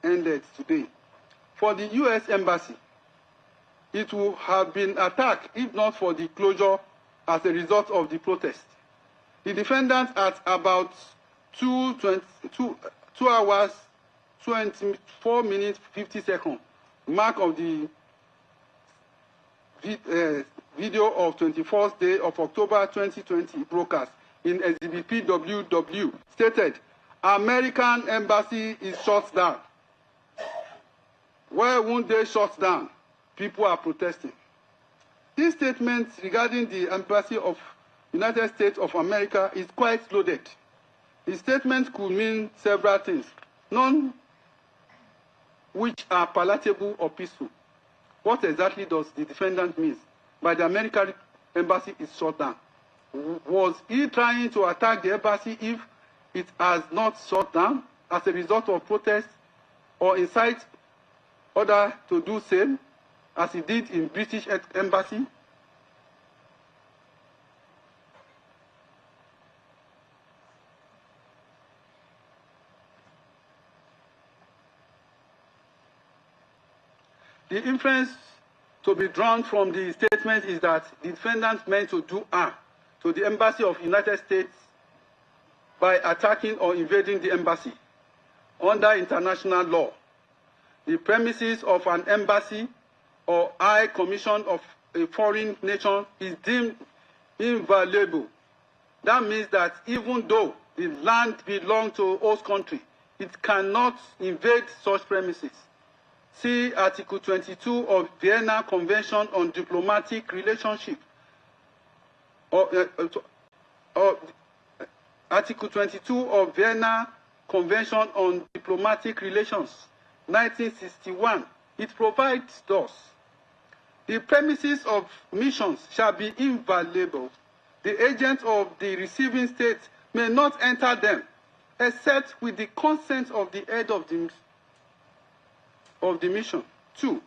ended today. For the U.S. Embassy, it would have been attacked if not for the closure as a result of the protest. The defendants at about 2 hours, 24 minutes, 50 seconds, mark of the video of 24th day of October 2020 broadcast in Exhibit PWW stated, American embassy is shut down. Why won't they shut down? People are protesting. This statement regarding the embassy of United States of America is quite loaded. The statement could mean several things, none which are palatable or peaceful. What exactly does the defendant mean by the American embassy is shut down? Was he trying to attack the embassy if it has not shut down as a result of protest, or incite others to do same as he did in British embassy? The inference to be drawn from the statement is that the defendant meant to do harm to the embassy of the United States by attacking or invading the embassy. Under international law, the premises of an embassy or high commission of a foreign nation is deemed inviolable. That means that even though the land belongs to host country, it cannot invade such premises. See Article 22 of Vienna Convention on Diplomatic Relationship, Article 22 of Vienna Convention on Diplomatic Relations, 1961. It provides thus: the premises of missions shall be inviolable. The agents of the receiving state may not enter them, except with the consent of the head of the mission. 2.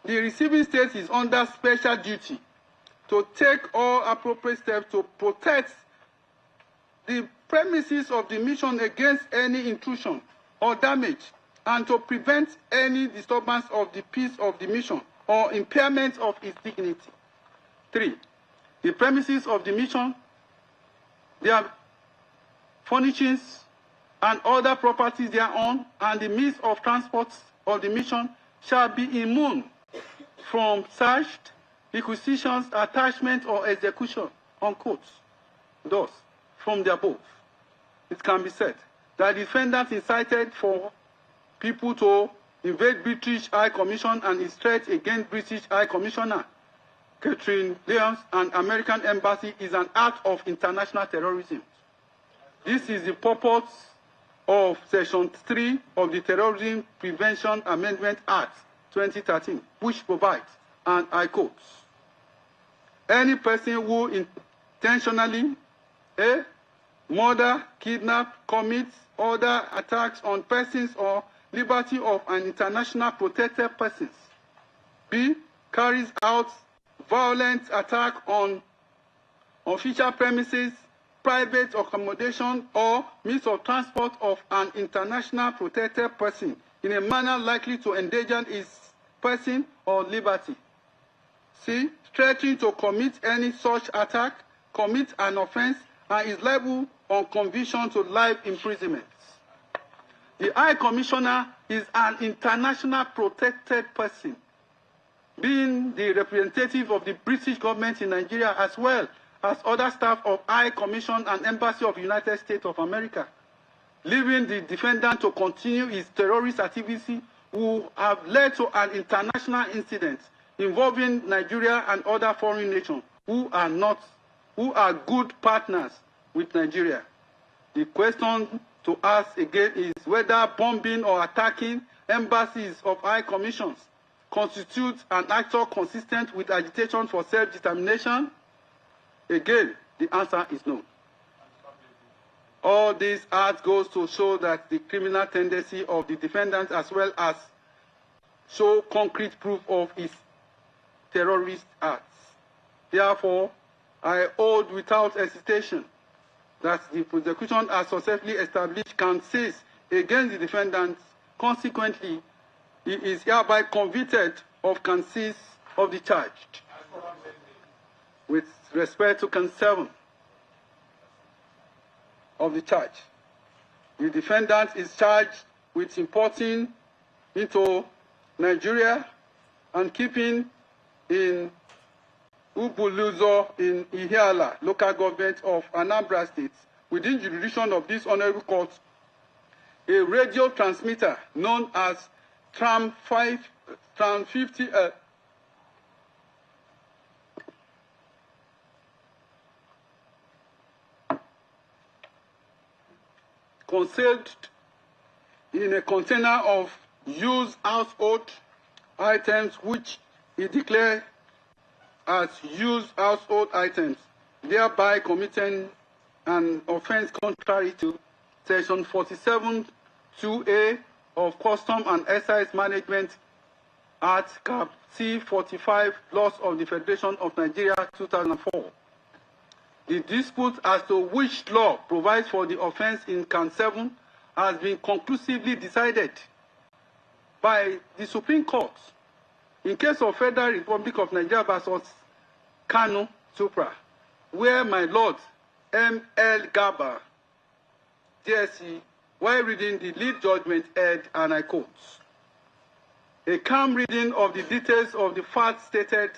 The receiving state is under special duty to take all appropriate steps to protect the premises of the mission against any intrusion or damage, and to prevent any disturbance of the peace of the mission or impairment of its dignity. 3. The premises of the mission, their furnishings and other properties thereon, and the means of transport of the mission shall be immune from search, requisitions, attachment, or execution, unquote. Thus, from the above, it can be said that the defendant incited for people to invade British High Commission and is threat against British High Commissioner Catherine Lyons and American Embassy is an act of international terrorism. This is the purpose of Section 3 of the Terrorism Prevention Amendment Act 2013, which provides, and I quote, any person who intentionally murder, kidnap, commits other attacks on persons or liberty of an international protected persons, B, carries out violent attack on official premises, private accommodation, or means of transport of an international protected person in a manner likely to endanger his person or liberty. C, threatening to commit any such attack, commit an offense, and is liable on conviction to life imprisonment. The High Commissioner is an international protected person, being the representative of the British government in Nigeria, as well as other staff of High Commission and Embassy of the United States of America, leaving the defendant to continue his terrorist activity who have led to an international incident involving Nigeria and other foreign nations who are good partners with Nigeria. The question to ask again is whether bombing or attacking embassies of high commissions constitutes an actor consistent with agitation for self-determination? Again, the answer is no. All these acts goes to show that the criminal tendency of the defendant, as well as show concrete proof of his terrorist acts. Therefore, I hold without hesitation that the prosecution has successfully established can cease against the defendant. Consequently, he is hereby convicted of count 6 of the charge. With respect to count 7 of the charge, the defendant is charged with importing into Nigeria and keeping in Ubuluzo in Ihiala, local government of Anambra State, within jurisdiction of this honorable court, a radio transmitter known as Tram 50 concealed in a container of used household items which he declared as used household items, thereby committing an offense contrary to Section 47(2)(a) of Custom and Excise Management Act, Cap C-45, Laws of the Federation of Nigeria, 2004. The dispute as to which law provides for the offense in count 7 has been conclusively decided by the Supreme Court in case of Federal Republic of Nigeria versus Kanu Supra, where my Lord M.L. Gaba, DSC, while reading the lead judgment, heard, and I quote, "A calm reading of the details of the facts stated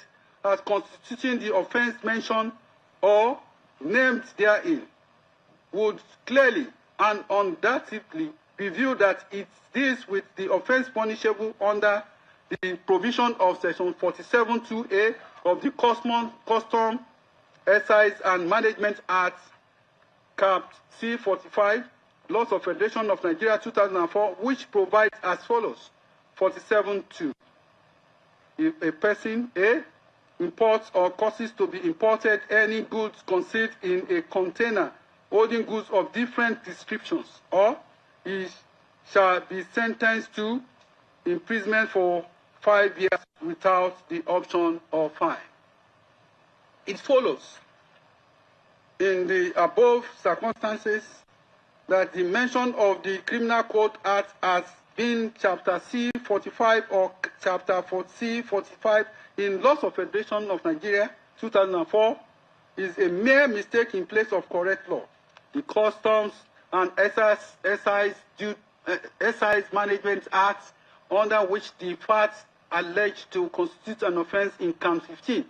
as constituting the offense mentioned or named therein would clearly and undoubtedly reveal that it deals with the offense punishable under the provision of Section 47(2)(a) of the Custom, Excise and Management Act, Cap C-45, Laws of Federation of Nigeria, 2004, which provides as follows: 47(2). If a person A imports or causes to be imported any goods concealed in a container holding goods of different descriptions, or he shall be sentenced to imprisonment for 5 years without the option of fine. It follows, in the above circumstances, that the mention of the Criminal Code Act as being Chapter C-45 or Chapter C-45 in Laws of Federation of Nigeria, 2004, is a mere mistake in place of correct law. The Customs and Excise Management Act, under which the facts alleged to constitute an offense in count 15,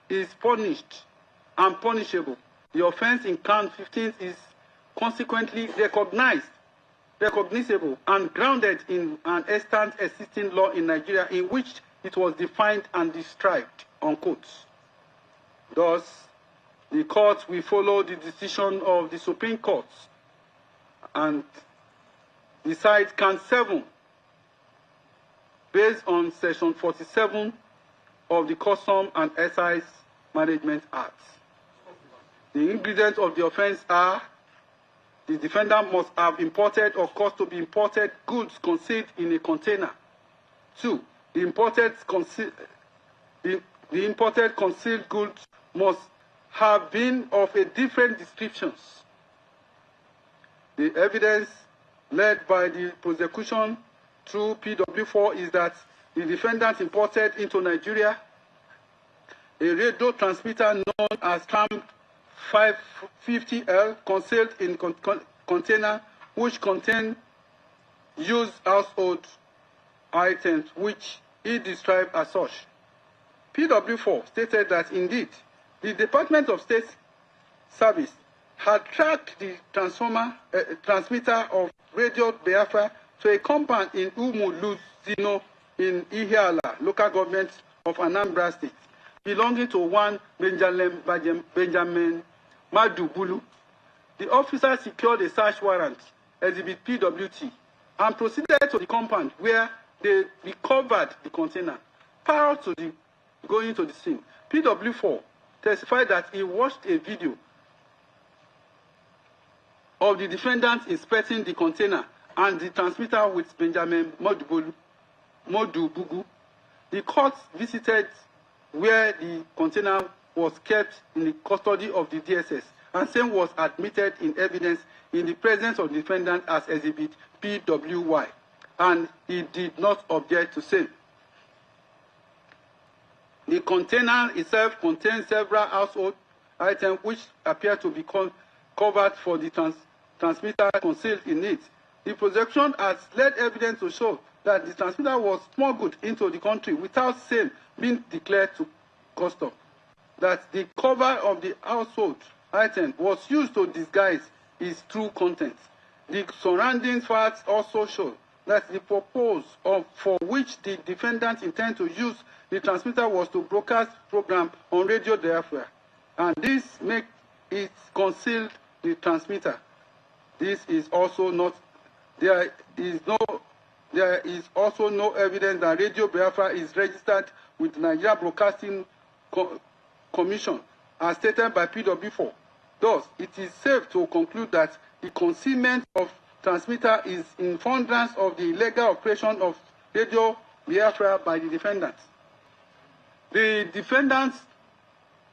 is punished and punishable. The offense in count 15 is consequently recognizable and grounded in an extant existing law in Nigeria in which it was defined and described, unquote. Thus, the court will follow the decision of the Supreme Court and decide count 7 based on Section 47 of the Custom and Excise Management Act. The ingredients of the offense are: the defendant must have imported or caused to be imported goods concealed in a container. 2. The imported concealed goods must have been of a different descriptions. The evidence led by the prosecution through PW4 is that the defendant imported into Nigeria a radio transmitter known as Tram 550L concealed in container which contained used household items which he described as such. PW4 stated that indeed the Department of State Service had tracked the transmitter of Radio Biafra to a compound in Umuluzino in Ihiala, local government of Anambra State, belonging to one Benjamin Madubulu. The officer secured a search warrant, exhibit PWT, and proceeded to the compound where they recovered the container. Prior to going to the scene, PW4 testified that he watched a video of the defendant inspecting the container and the transmitter with Benjamin Modubugu. The court visited where the container was kept in the custody of the DSS, and same was admitted in evidence in the presence of the defendant as exhibit PWY, and he did not object to same. The container itself contains several household items which appear to be covered for the transmitter concealed in it. The prosecution has led evidence to show that the transmitter was smuggled into the country without same being declared to custom. That the cover of the household item was used to disguise its true content. The surrounding facts also show that the purpose for which the defendant intended to use the transmitter was to broadcast program on radio diaphragm, and this makes it conceal the transmitter. This is also not. There is also no evidence that Radio Biafra is registered with the Nigeria Broadcasting Commission, as stated by PW4. Thus, it is safe to conclude that the concealment of transmitter is in furtherance of the illegal operation of Radio Biafra by the defendants. The defendants,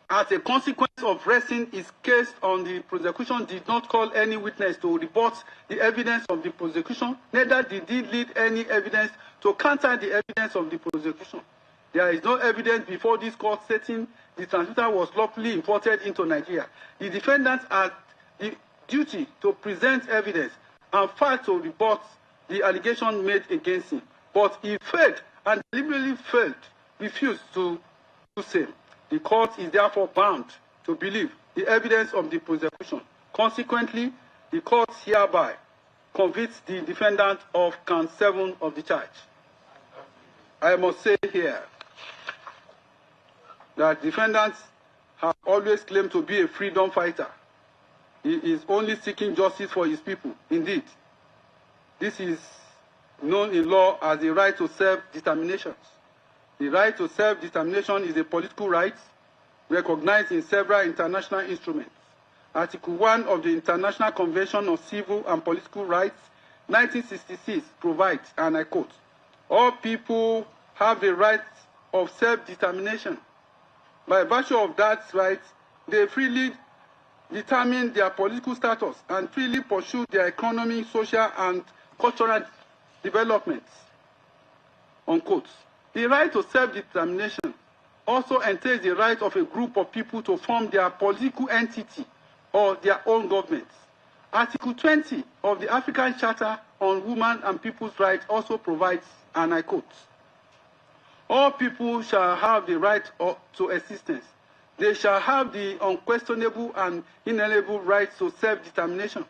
as a consequence of resting his case on the prosecution, did not call any witness to report the evidence of the prosecution, neither did he lead any evidence to counter the evidence of the prosecution. There is no evidence before this court stating the transmitter was lawfully imported into Nigeria. The defendants had the duty to present evidence and fact to report the allegation made against him, but he failed and deliberately refused to do so. The court is therefore bound to believe the evidence of the prosecution. Consequently, the court hereby convicts the defendant of count 7 of the charge. I must say here that defendants have always claimed to be a freedom fighter. He is only seeking justice for his people. Indeed, this is known in law as the right to self-determination. The right to self-determination is a political right recognized in several international instruments. Article 1 of the International Convention on Civil and Political Rights, 1966, provides, and I quote, "All people have the right of self-determination. By virtue of that right, they freely determine their political status and freely pursue their economic, social, and cultural developments." Unquote. The right to self-determination also entails the right of a group of people to form their political entity or their own governments. Article 20 of the African Charter on Women and People's Rights also provides, and I quote, "All people shall have the right to existence. They shall have the unquestionable and inalienable right to self-determination.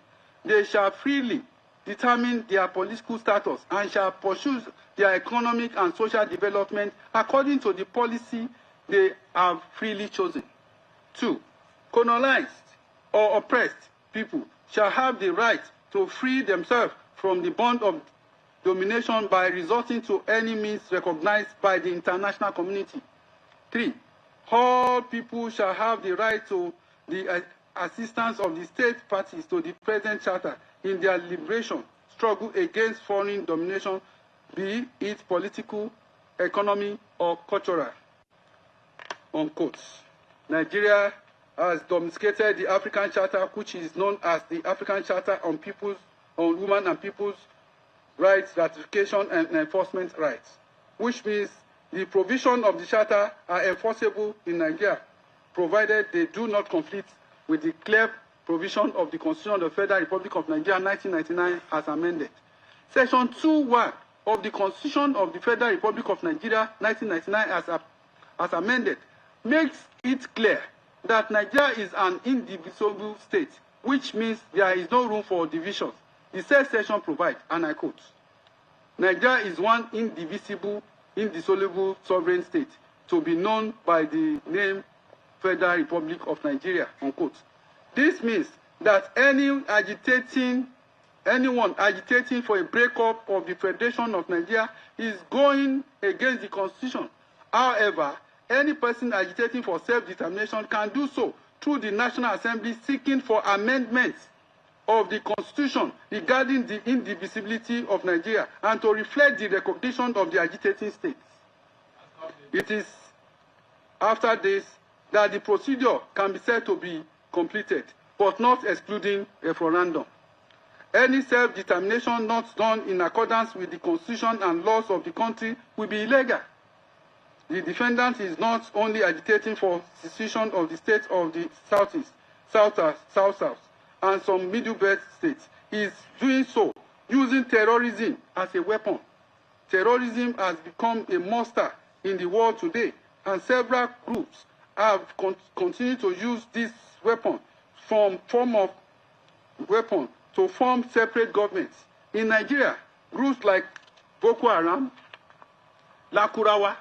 They shall freely determine their political status and shall pursue their economic and social development according to the policy they have freely chosen." 2. Colonized or oppressed people shall have the right to free themselves from the bond of domination by resorting to any means recognized by the international community. 3. All people shall have the right to the assistance of the state parties to the present charter in their liberation struggle against foreign domination, be it political, economic, or cultural. Unquote. Nigeria has domesticated the African Charter, which is known as the African Charter on Women and People's Rights, Ratification and Enforcement Rights, which means the provision of the Charter are enforceable in Nigeria, provided they do not conflict with the clear provision of the Constitution of the Federal Republic of Nigeria 1999 as amended. Section 2(1) of the Constitution of the Federal Republic of Nigeria 1999 as amended makes it clear that Nigeria is an indivisible state, which means there is no room for divisions. The said section provides, and I quote, "Nigeria is one indivisible, indissoluble sovereign state to be known by the name Federal Republic of Nigeria," unquote. This means that any agitating anyone agitating for a breakup of the Federation of Nigeria is going against the Constitution. However, any person agitating for self-determination can do so through the National Assembly seeking for amendments of the Constitution regarding the indivisibility of Nigeria and to reflect the recognition of the agitating states. It is after this that the procedure can be said to be completed, but not excluding referendum. Any self-determination not done in accordance with the Constitution and laws of the country will be illegal. The defendant is not only agitating for secession of the states of the Southeast, South, and some Middle Belt states. He is doing so using terrorism as a weapon. Terrorism has become a monster in the world today, and several groups have continued to use this weapon to form separate governments. In Nigeria, groups like Boko Haram, Lakurawa,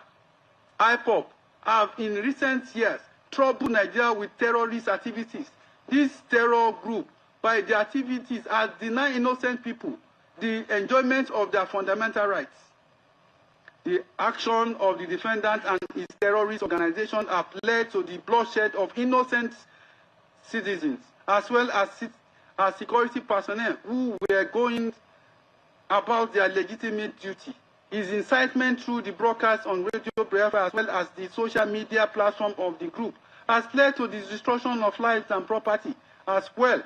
IPOP have in recent years troubled Nigeria with terrorist activities. This terror group, by their activities, has denied innocent people the enjoyment of their fundamental rights. The action of the defendant and his terrorist organization have led to the bloodshed of innocent citizens, as well as security personnel who were going about their legitimate duty. His incitement through the broadcast on Radio Biafra as well as the social media platform of the group has led to the destruction of lives and property, as well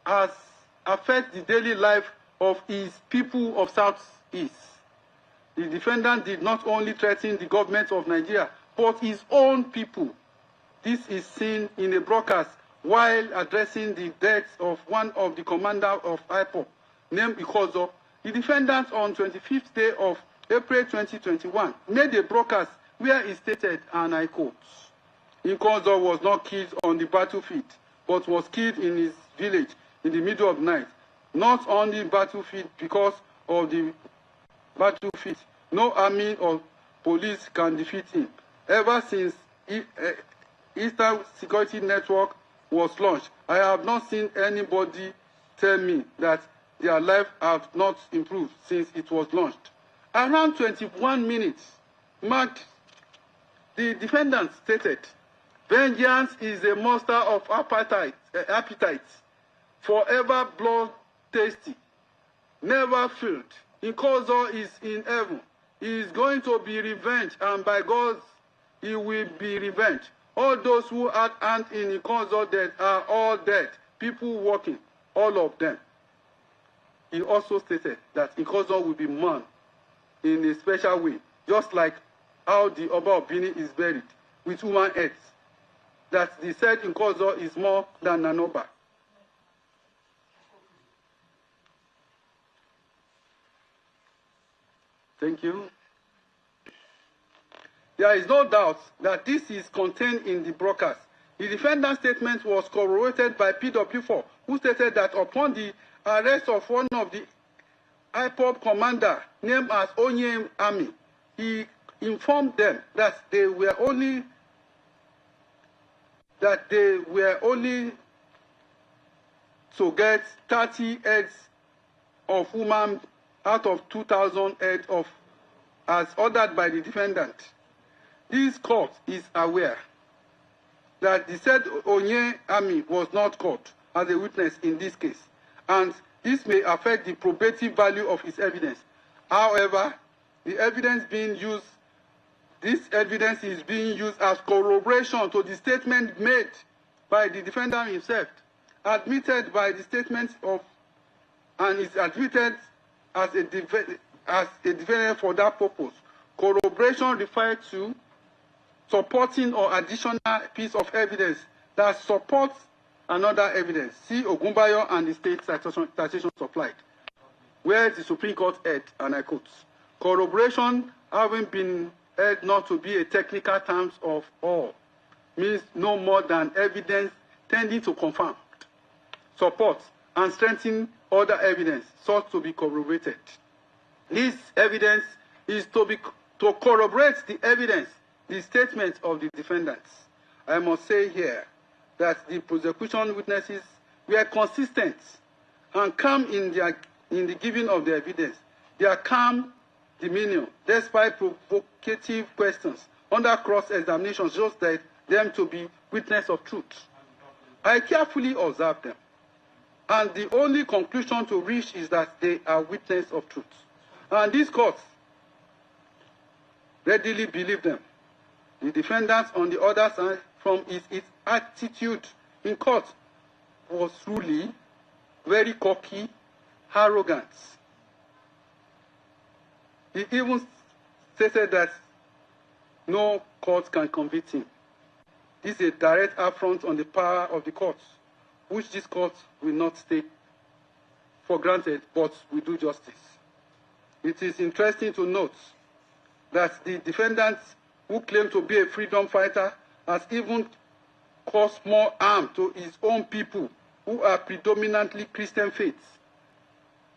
as affect the daily life of his people of Southeast. The defendant did not only threaten the government of Nigeria, but his own people. This is seen in a broadcast while addressing the death of one of the commanders of IPOP, named Ikozo. The defendant on 25th day of April 2021 made a broadcast where he stated, and I quote, Ikozo was not killed on the battlefield, but was killed in his village in the middle of the night. Not on the battlefield because of the battlefield. No army or police can defeat him. Ever since Eastern Security Network was launched, I have not seen anybody tell me that their life have not improved since it was launched. Around 21 minutes, marked, the defendant stated, vengeance is a monster of appetite, forever blood-tasty, never filled. Ikozo is in heaven. He is going to be revenged, and by God, he will be revenged. All those who had hand in Ikozo death are all dead. People walking, all of them. He also stated that Ikozo will be mourned in a special way, just like how the Oba of Benin is buried, with human heads. That the said Ikozo is more than an Oba. Thank you. There is no doubt that this is contained in the broadcast. The defendant's statement was corroborated by PW4, who stated that upon the arrest of one of the IPOP commander named as Onye Army, he informed them that they were only to get 30 heads of women out of 2,000 heads of, as ordered by the defendant. This court is aware that the said Onye Army was not caught as a witness in this case, and this may affect the probative value of his evidence. However, the evidence being used, this evidence is being used as corroboration to the statement made by the defendant himself, admitted by the statement of, and is admitted as a defendant for that purpose. Corroboration refers to supporting or additional piece of evidence that supports another evidence. See Ogunbayo and the state citation supplied, where the Supreme Court held, and I quote, corroboration having been held not to be a technical terms of all, means no more than evidence tending to confirm, support, and strengthen other evidence sought to be corroborated. This evidence is to corroborate the evidence, the statement of the defendants. I must say here that the prosecution witnesses were consistent and calm in the giving of the evidence. Their calm demeanor, despite provocative questions under cross-examination, shows them to be witness of truth. I carefully observed them, and the only conclusion to reach is that they are witness of truth. And this court readily believed them. The defendant, on the other side, from its attitude in court, was truly very cocky, arrogant. He even stated that no court can convict him. This is a direct affront on the power of the court, which this court will not take for granted, but will do justice. It is interesting to note that the defendant, who claimed to be a freedom fighter, has even caused more harm to his own people, who are predominantly Christian faiths.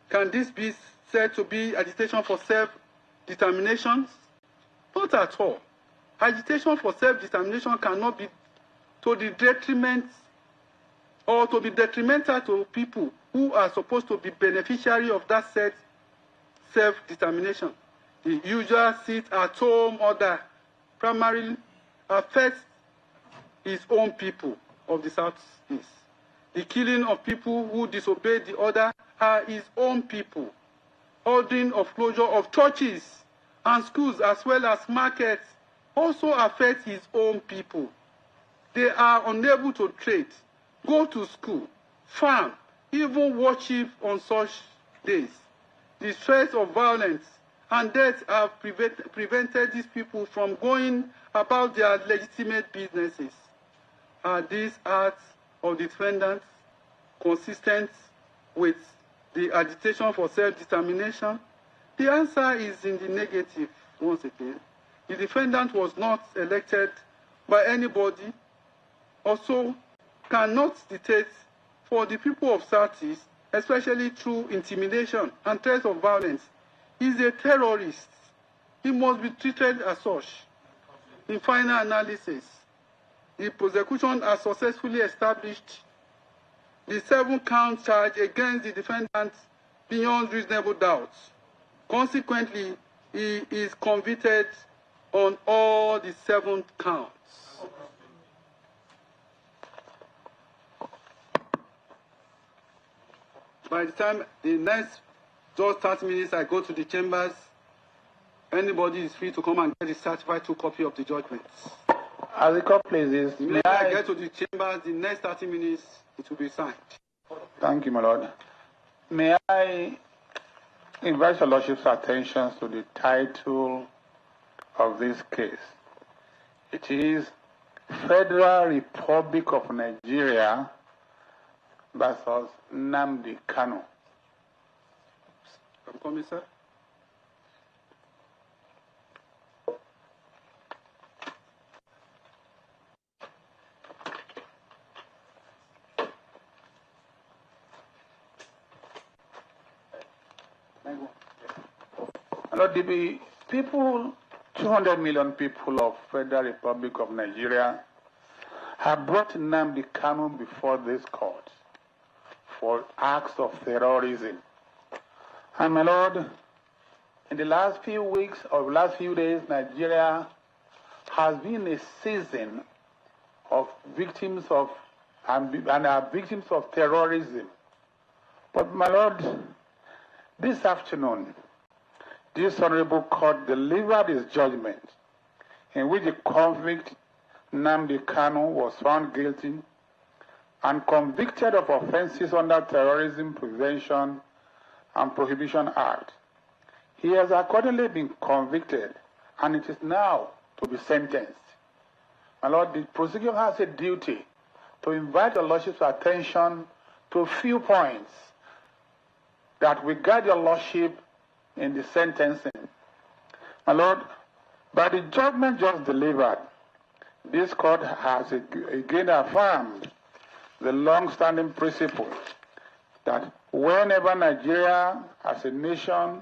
Can this be said to be agitation for self-determination? Not at all. Agitation for self-determination cannot be to the detriment or to be detrimental to people who are supposed to be beneficiary of that said self-determination. The usual sit-at-home order primarily affects his own people of the Southeast. The killing of people who disobey the order are his own people. Ordering of closure of churches and schools as well as markets also affects his own people. They are unable to trade, go to school, farm, even worship on such days. The threats of violence and death have prevented these people from going about their legitimate businesses. Are these acts of the defendants consistent with the agitation for self-determination? The answer is in the negative once again. The defendant was not elected by anybody, also cannot dictate for the people of Southeast, especially through intimidation and threats of violence. He is a terrorist. He must be treated as such. In final analysis, the prosecution has successfully established the 7-count charge against the defendant beyond reasonable doubt. Consequently, he is convicted on all the 7 counts. By the time the next just 30 minutes I go to the chambers, anybody is free to come and get a certified 2 copy of the judgment. As the court pleases, May I get to the chambers, the next 30 minutes, it will be signed. Thank you, my lord. May I invite your lordship's attention to the title of this case. It is Federal Republic of Nigeria versus Nnamdi Kanu. I'm coming, sir. Lord, the people, 200 million people of Federal Republic of Nigeria have brought Nnamdi Kanu before this court for acts of terrorism. And my lord, in the last few weeks or last few days, Nigeria has been a season of victims of and are victims of terrorism. But my lord, this afternoon, this honorable court delivered its judgment in which the convict Nnamdi Kanu was found guilty and convicted of offenses under Terrorism Prevention and Prohibition Act. He has accordingly been convicted and it is now to be sentenced. My lord, the prosecutor has a duty to invite your lordship's attention to a few points that will guide your lordship in the sentencing. My lord, by the judgment just delivered, this court has again affirmed the long-standing principle that whenever Nigeria as a nation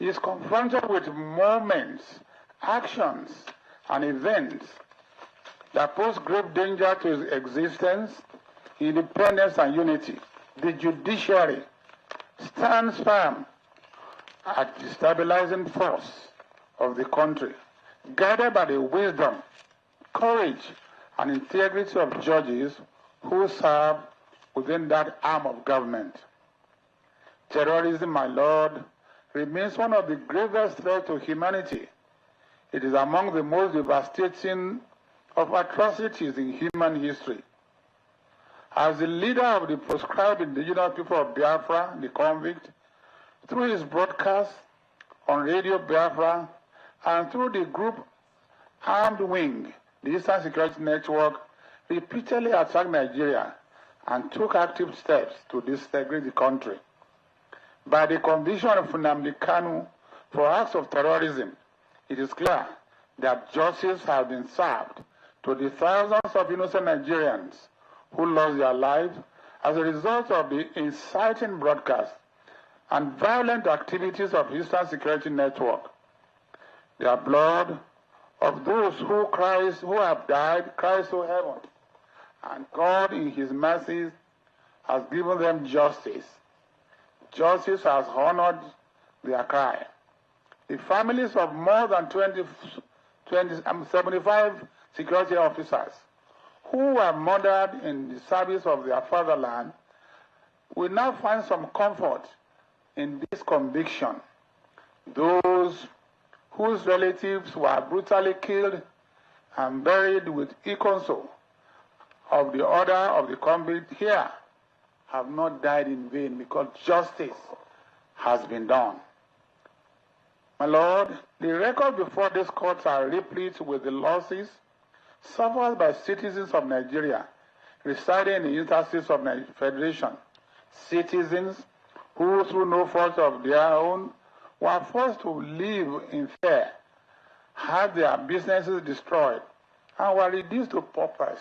is confronted with moments, actions, and events that pose grave danger to its existence, independence, and unity, the judiciary stands firm as the stabilizing force of the country, guided by the wisdom, courage, and integrity of judges who serve within that arm of government. Terrorism, my Lord, remains one of the gravest threats to humanity. It is among the most devastating of atrocities in human history. As the leader of the proscribed indigenous people of Biafra, the convict, through his broadcasts on Radio Biafra and through the group Armed Wing, the Eastern Security Network, repeatedly attacked Nigeria and took active steps to disintegrate the country. By the conviction of Nnamdi Kanu for acts of terrorism, it is clear that justice has been served to the thousands of innocent Nigerians who lost their lives as a result of the inciting broadcasts and violent activities of Eastern Security Network. The blood of those who have died cries to heaven, and God in his mercy has given them justice. Justice has honored their cry. The families of more than 75 security officers who were murdered in the service of their fatherland will now find some comfort in this conviction. Those whose relatives were brutally killed and buried with e-counsel of the order of the convict here have not died in vain, because justice has been done. My Lord, the record before this court are replete with the losses suffered by citizens of Nigeria residing in the interstates of the Federation, citizens who, through no fault of their own, were forced to live in fear, had their businesses destroyed, and were reduced to paupers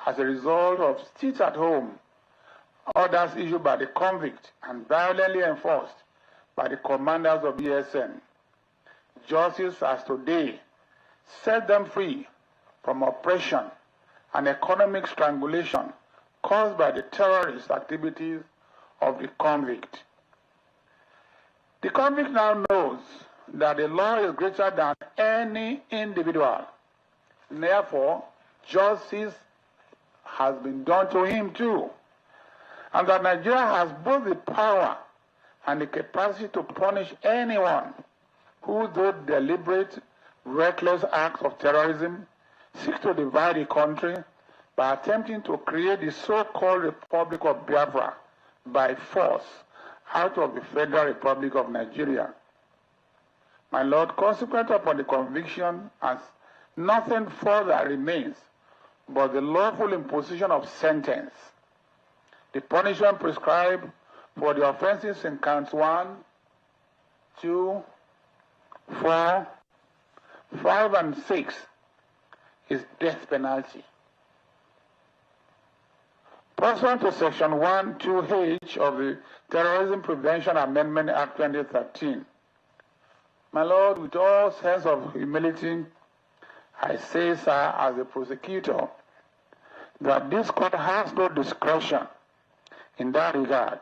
as a result of stay-at-home orders issued by the convict and violently enforced by the commanders of ESN. Justice has today set them free from oppression and economic strangulation caused by the terrorist activities of the convict. The convict now knows that the law is greater than any individual. Therefore, justice has been done to him too, and that Nigeria has both the power and the capacity to punish anyone who, through deliberate, reckless acts of terrorism, seeks to divide the country by attempting to create the so-called Republic of Biafra by force out of the Federal Republic of Nigeria. My Lord, consequent upon the conviction, as nothing further remains but the lawful imposition of sentence. The punishment prescribed for the offenses in counts 1, 2, 4, 5, and 6 is death penalty. Pursuant to Section 1(2)(h) of the Terrorism Prevention Amendment Act 2013, my Lord, with all sense of humility, I say, sir, as a prosecutor, that this court has no discretion in that regard,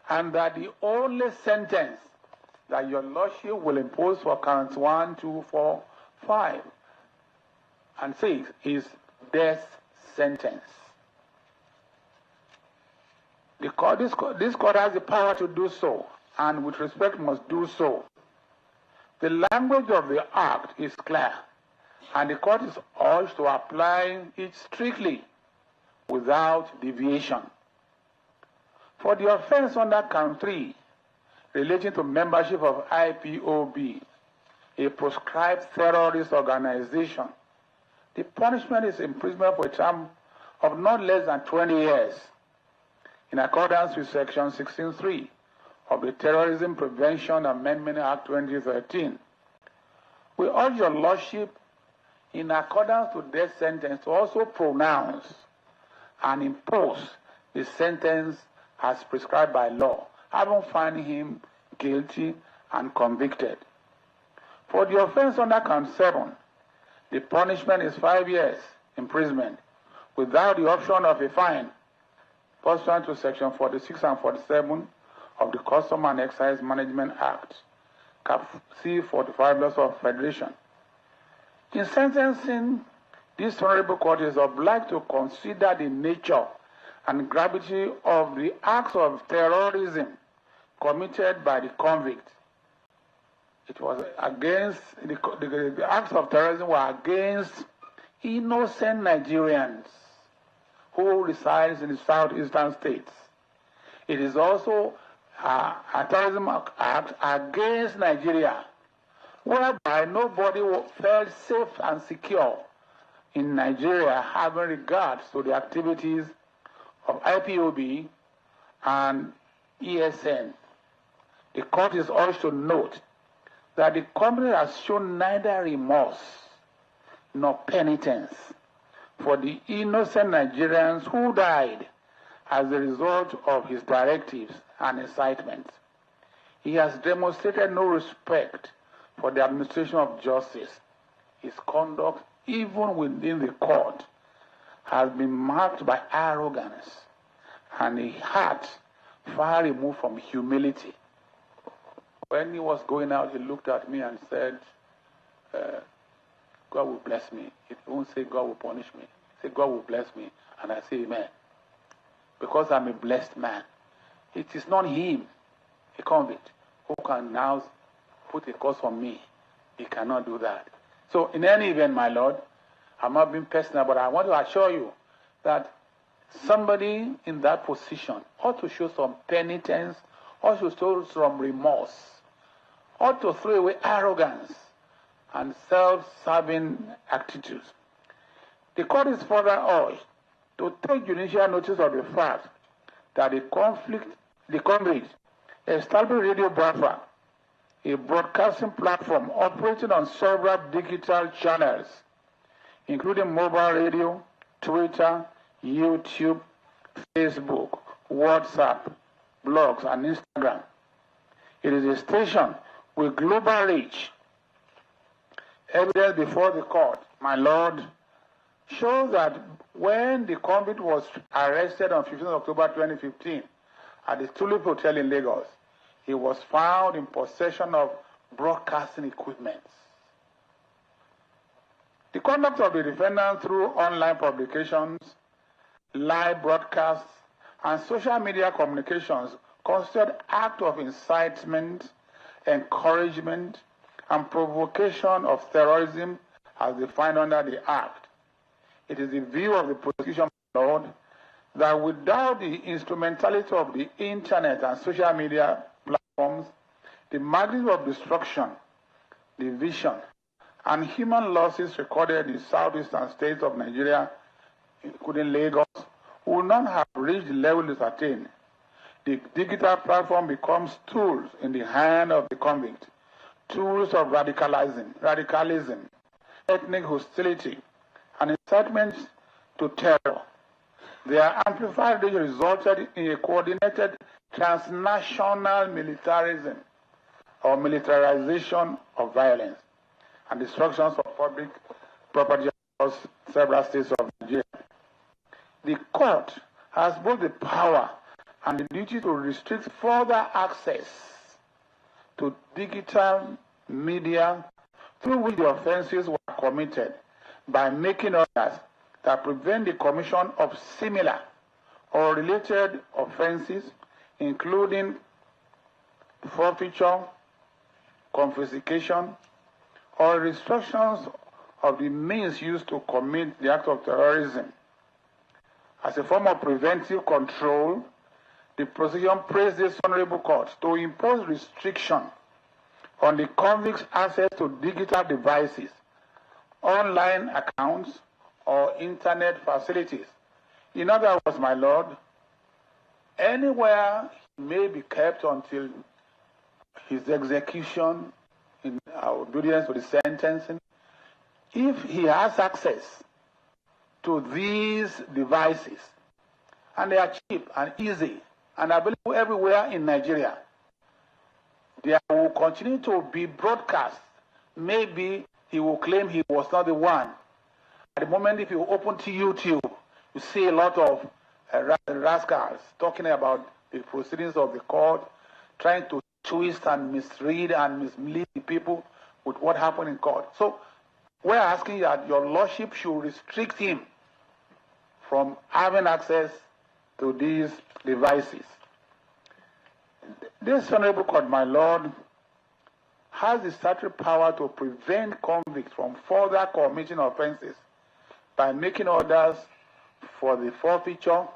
and that the only sentence that your Lordship will impose for counts 1, 2, 4, 5, and 6 is death sentence. This court has the power to do so, and with respect must do so. The language of the act is clear, and the court is urged to apply it strictly without deviation. For the offense under count 3, relating to membership of IPOB, a proscribed terrorist organization, the punishment is imprisonment for a term of not less than 20 years, in accordance with Section 16(3) of the Terrorism Prevention Amendment Act 2013. We urge your Lordship, in accordance to death sentence, to also pronounce and impose the sentence as prescribed by law, having found him guilty and convicted. For the offense under count 7, the punishment is 5 years imprisonment without the option of a fine, pursuant to Section 46 and 47 of the Custom and Excise Management Act, Cap C-45 Laws of Federation. In sentencing, this honorable court is obliged to consider the nature and gravity of the acts of terrorism committed by the convict. It was against, the acts of terrorism were against innocent Nigerians who reside in the southeastern states. It is also a terrorism act against Nigeria, whereby nobody felt safe and secure in Nigeria having regards to the activities of IPOB and ESN. The court is urged to note that the company has shown neither remorse nor penitence for the innocent Nigerians who died as a result of his directives and incitements. He has demonstrated no respect for the administration of justice. His conduct, even within the court, has been marked by arrogance and a heart far removed from humility. When he was going out, he looked at me and said, God will bless me. He won't say God will punish me. He said, God will bless me. And I say, amen. Because I'm a blessed man. It is not him, a convict, who can now put a curse on me. He cannot do that. So in any event, my Lord, I'm not being personal, but I want to assure you that somebody in that position ought to show some penitence, ought to show some remorse, ought to throw away arrogance and self-serving attitudes. The court is further urged to take judicial notice of the fact that the convict established Radio Biafra, a broadcasting platform operating on several digital channels, including mobile radio, Twitter, YouTube, Facebook, WhatsApp, blogs, and Instagram. It is a station with global reach. Evidence before the court, my Lord, shows that when the convict was arrested on 15 October 2015 at the Tulip Hotel in Lagos, he was found in possession of broadcasting equipment. The conduct of the defendant through online publications, live broadcasts, and social media communications constitute acts of incitement, encouragement, and provocation of terrorism as defined under the Act. It is the view of the prosecution, Lord, that without the instrumentality of the internet and social media platforms, the magnitude of destruction, division, and human losses recorded in southeastern states of Nigeria, including Lagos, will not have reached the level it attained. The digital platform becomes tools in the hand of the convict, tools of radicalism, ethnic hostility, and incitement to terror. Their amplified reach resulted in a coordinated transnational militarism or militarization of violence and destructions of public property across several states of Nigeria. The court has both the power and the duty to restrict further access to digital media through which the offenses were committed by making orders that prevent the commission of similar or related offenses, including forfeiture, confiscation, or restrictions of the means used to commit the act of terrorism. As a form of preventive control, the prosecution praised this honorable court to impose restriction on the convict's access to digital devices, online accounts, or internet facilities. In other words, my Lord, anywhere he may be kept until his execution in obedience to the sentencing, if he has access to these devices, and they are cheap and easy and available everywhere in Nigeria, there will continue to be broadcast. Maybe he will claim he was not the one. At the moment, if you open to YouTube, you see a lot of rascals talking about the proceedings of the court trying to twist and misread and mislead the people with what happened in court. So we're asking that your lordship should restrict him from having access to these devices. This honorable court, my lord, has the statutory power to prevent convicts from further committing offenses by making orders for the forfeiture,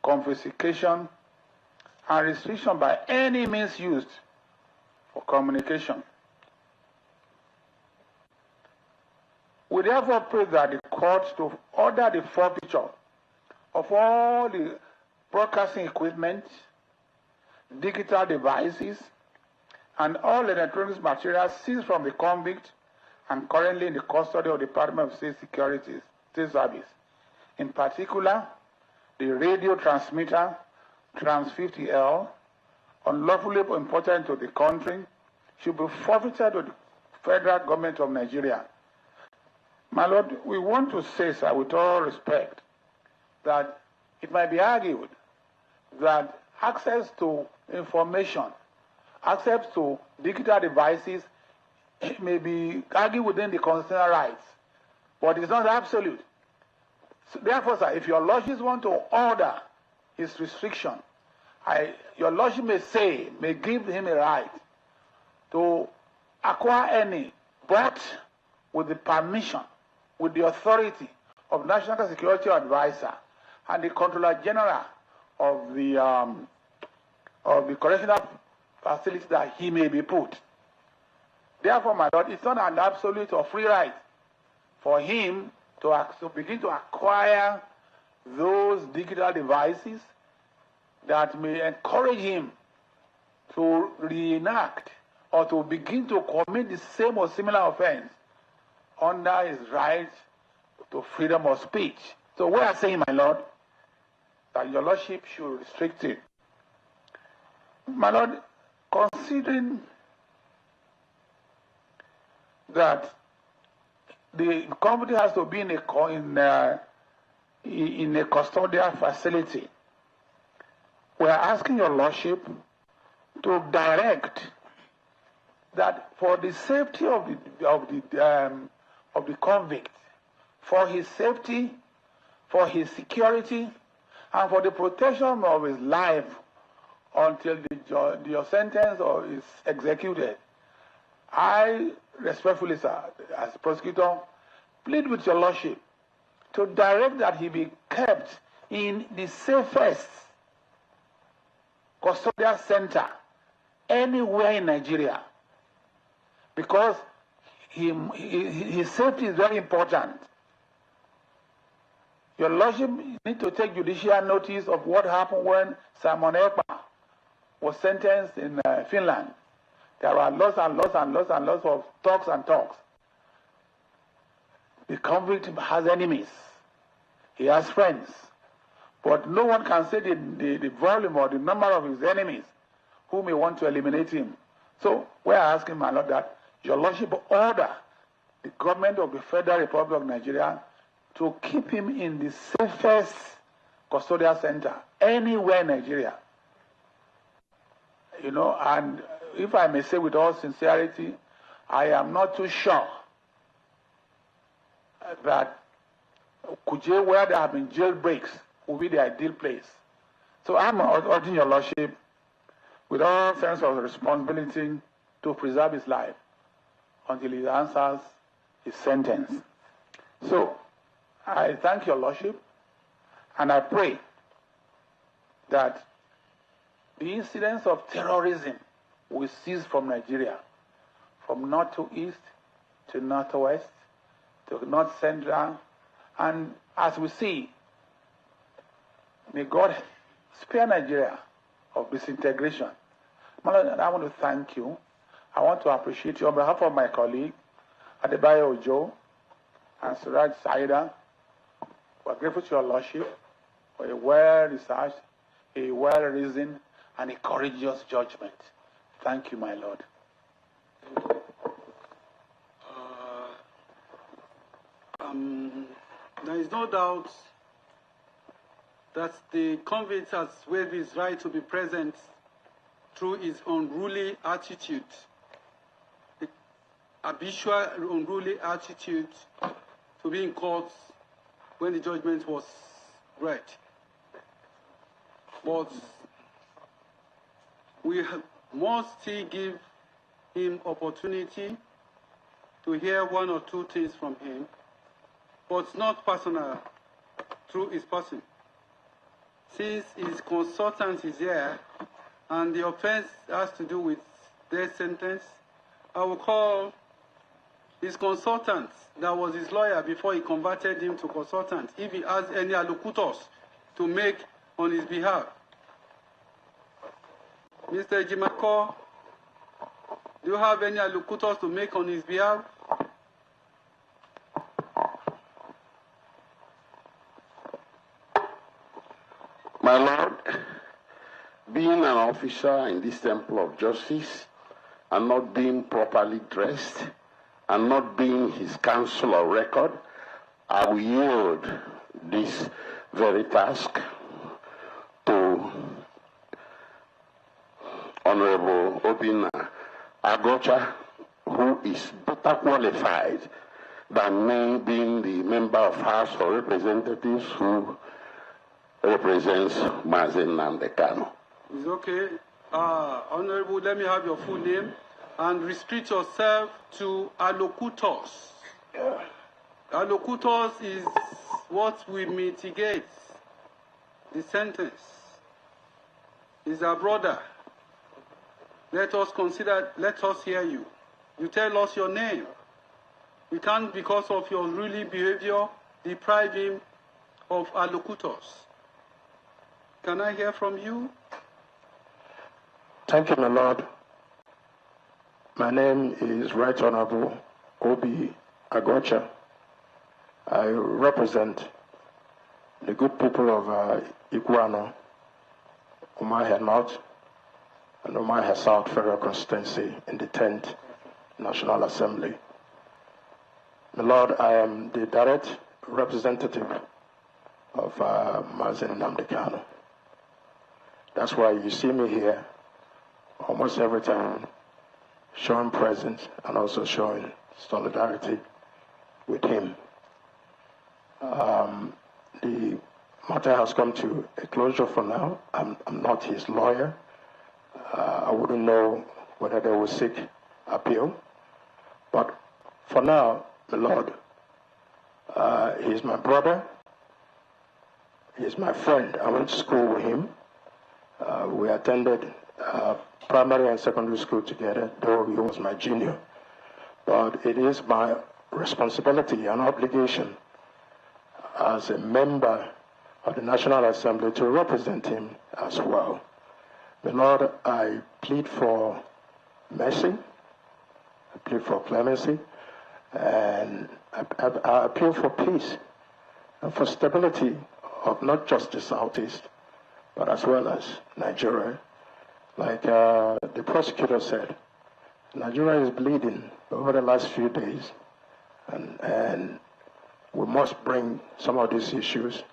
confiscation, and restriction by any means used for communication. We therefore pray that the court to order the forfeiture of all the broadcasting equipment, digital devices, and all electronic materials seized from the convict and currently in the custody of the Department of State Security, State Service. In particular, the radio transmitter Trans 50L, unlawfully imported into the country, should be forfeited to the federal government of Nigeria. My lord, we want to say, sir, with all respect, that it might be argued that access to information, access to digital devices may be argued within the constitutional rights, but it's not absolute. So therefore, sir, if your lordships want to order his restriction, your lordship may give him a right to acquire any, but with the permission, with the authority of National Security Advisor and the Controller General of the correctional facility that he may be put. Therefore, my lord, it's not an absolute or free right for him to begin to acquire those digital devices that may encourage him to reenact or to begin to commit the same or similar offense under his right to freedom of speech. So we are saying, my lord, that your lordship should restrict it. My lord, considering that the company has to be in a custodial facility, we are asking your lordship to direct that for the safety of the convict, for his safety, for his security, and for the protection of his life until your sentence is executed, I respectfully, sir, as prosecutor, plead with your lordship to direct that he be kept in the safest custodial center anywhere in Nigeria, because his safety is very important. Your lordship need to take judicial notice of what happened when Simon Ekpa was sentenced in Finland. There were lots and lots and lots and lots of talks and talks. The convict has enemies. He has friends. But no one can say the volume or the number of his enemies who may want to eliminate him. So we are asking, my lord, that your lordship order the government of the Federal Republic of Nigeria to keep him in the safest custodial center anywhere in Nigeria. You know, and if I may say with all sincerity, I am not too sure that Kuje, where there have been jailbreaks, will be the ideal place. So I'm urging your lordship with all sense of responsibility to preserve his life until he answers his sentence. So I thank your lordship, and I pray that the incidents of terrorism will cease from Nigeria, from north to east, to northwest, to north central, and as we see, may God spare Nigeria of disintegration. Malala, I want to thank you. I want to appreciate you on behalf of my colleague, Adebayo Ojo, and Suraj Saida. We are grateful to your lordship for a well-researched, a well-reasoned, and a courageous judgment. Thank you, my lord. There is no doubt that the convict has waived his right to be present through his unruly attitude, the habitual unruly attitude to be in court when the judgment was read. But we must still give him opportunity to hear one or two things from him, but not personal, through his person. Since his consultant is here, and the offense has to do with death sentence, I will call his consultant, that was his lawyer before he converted him to consultant, if he has any allocutors to make on his behalf. Mr. Ejimako, do you have any allocutors to make on his behalf? My Lord, being an officer in this temple of justice and not being properly dressed and not being his counsel of record, I will yield this very task to Honorable Obinna Agocha, who is better qualified than me, being the member of House of Representatives who represents Mazi Nnamdi Kanu. It's okay. Honorable, let me have your full name and restrict yourself to allocutors. Allocutors is what will mitigate the sentence. Is our brother. Let us consider, let us hear you. You tell us your name. We can't, because of your unruly behavior, deprive him of allocutors. Can I hear from you? Thank you, my Lord. My name is Right Honorable Obi Agocha. I represent the good people of Iguano, Umuahia North, and Umuahia South Federal Constituency in the 10th National Assembly. My Lord, I am the direct representative of Mazi Nnamdi Kanu. That's why you see me here almost every time, showing presence and also showing solidarity with him. The matter has come to a closure for now. I'm not his lawyer. I wouldn't know whether they will seek appeal. But for now, my Lord, he's my brother. He's my friend. I went to school with him. We attended primary and secondary school together, though he was my junior. But it is my responsibility and obligation as a member of the National Assembly to represent him as well. My Lord, I plead for mercy, I plead for clemency, and I appeal for peace and for stability of not just the Southeast, but as well as Nigeria. Like the prosecutor said, Nigeria is bleeding over the last few days, and we must bring some of these issues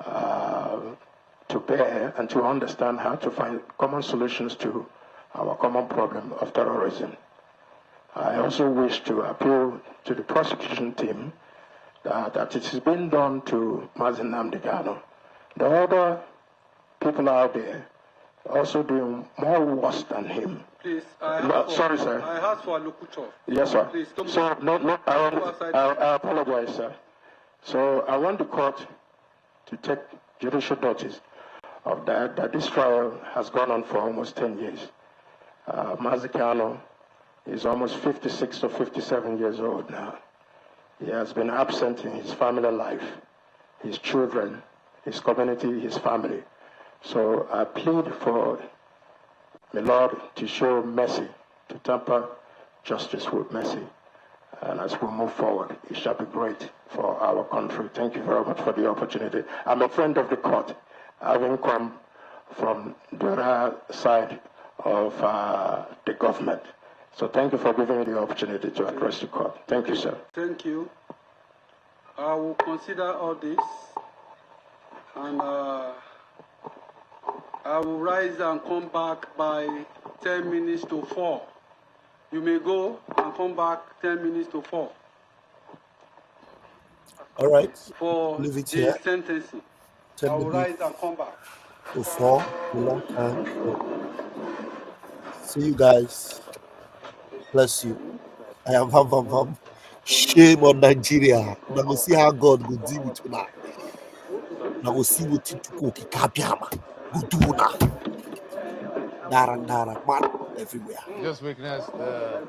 to bear and to understand how to find common solutions to our common problem of terrorism. I also wish to appeal to the prosecution team that it has been done to Mazi Nnamdi Kanu. The other people out there also doing more worse than him. Please, sorry, sir. I asked for a locutor. Yes, sir. Please, don't so, I apologize, sir. So, I want the court to take judicial notice of that this trial has gone on for almost 10 years. Mazi Kanu is almost 56 or 57 years old now. He has been absent in his family life, his children, his community, his family. So I plead for the Lord to show mercy, to temper justice with mercy. And as we move forward, it shall be great for our country. Thank you very much for the opportunity. I'm a friend of the court, having come from the other side of the government. So thank you for giving me the opportunity to address the court. Thank you, sir. Thank you. I will consider all this, and I will rise and come back by 10 minutes to 4. You may go and come back 10 minutes to 4 All right. for Leave it the here. sentencing. 10 I will minutes rise and come back. to 4. A long time. See you guys. Bless you. I am Vam. Shame on Nigeria. Now go see how God will deal with una. Now go see what Tinubu kikapiama. Go do una. Dara, man, everywhere. Just witnessed the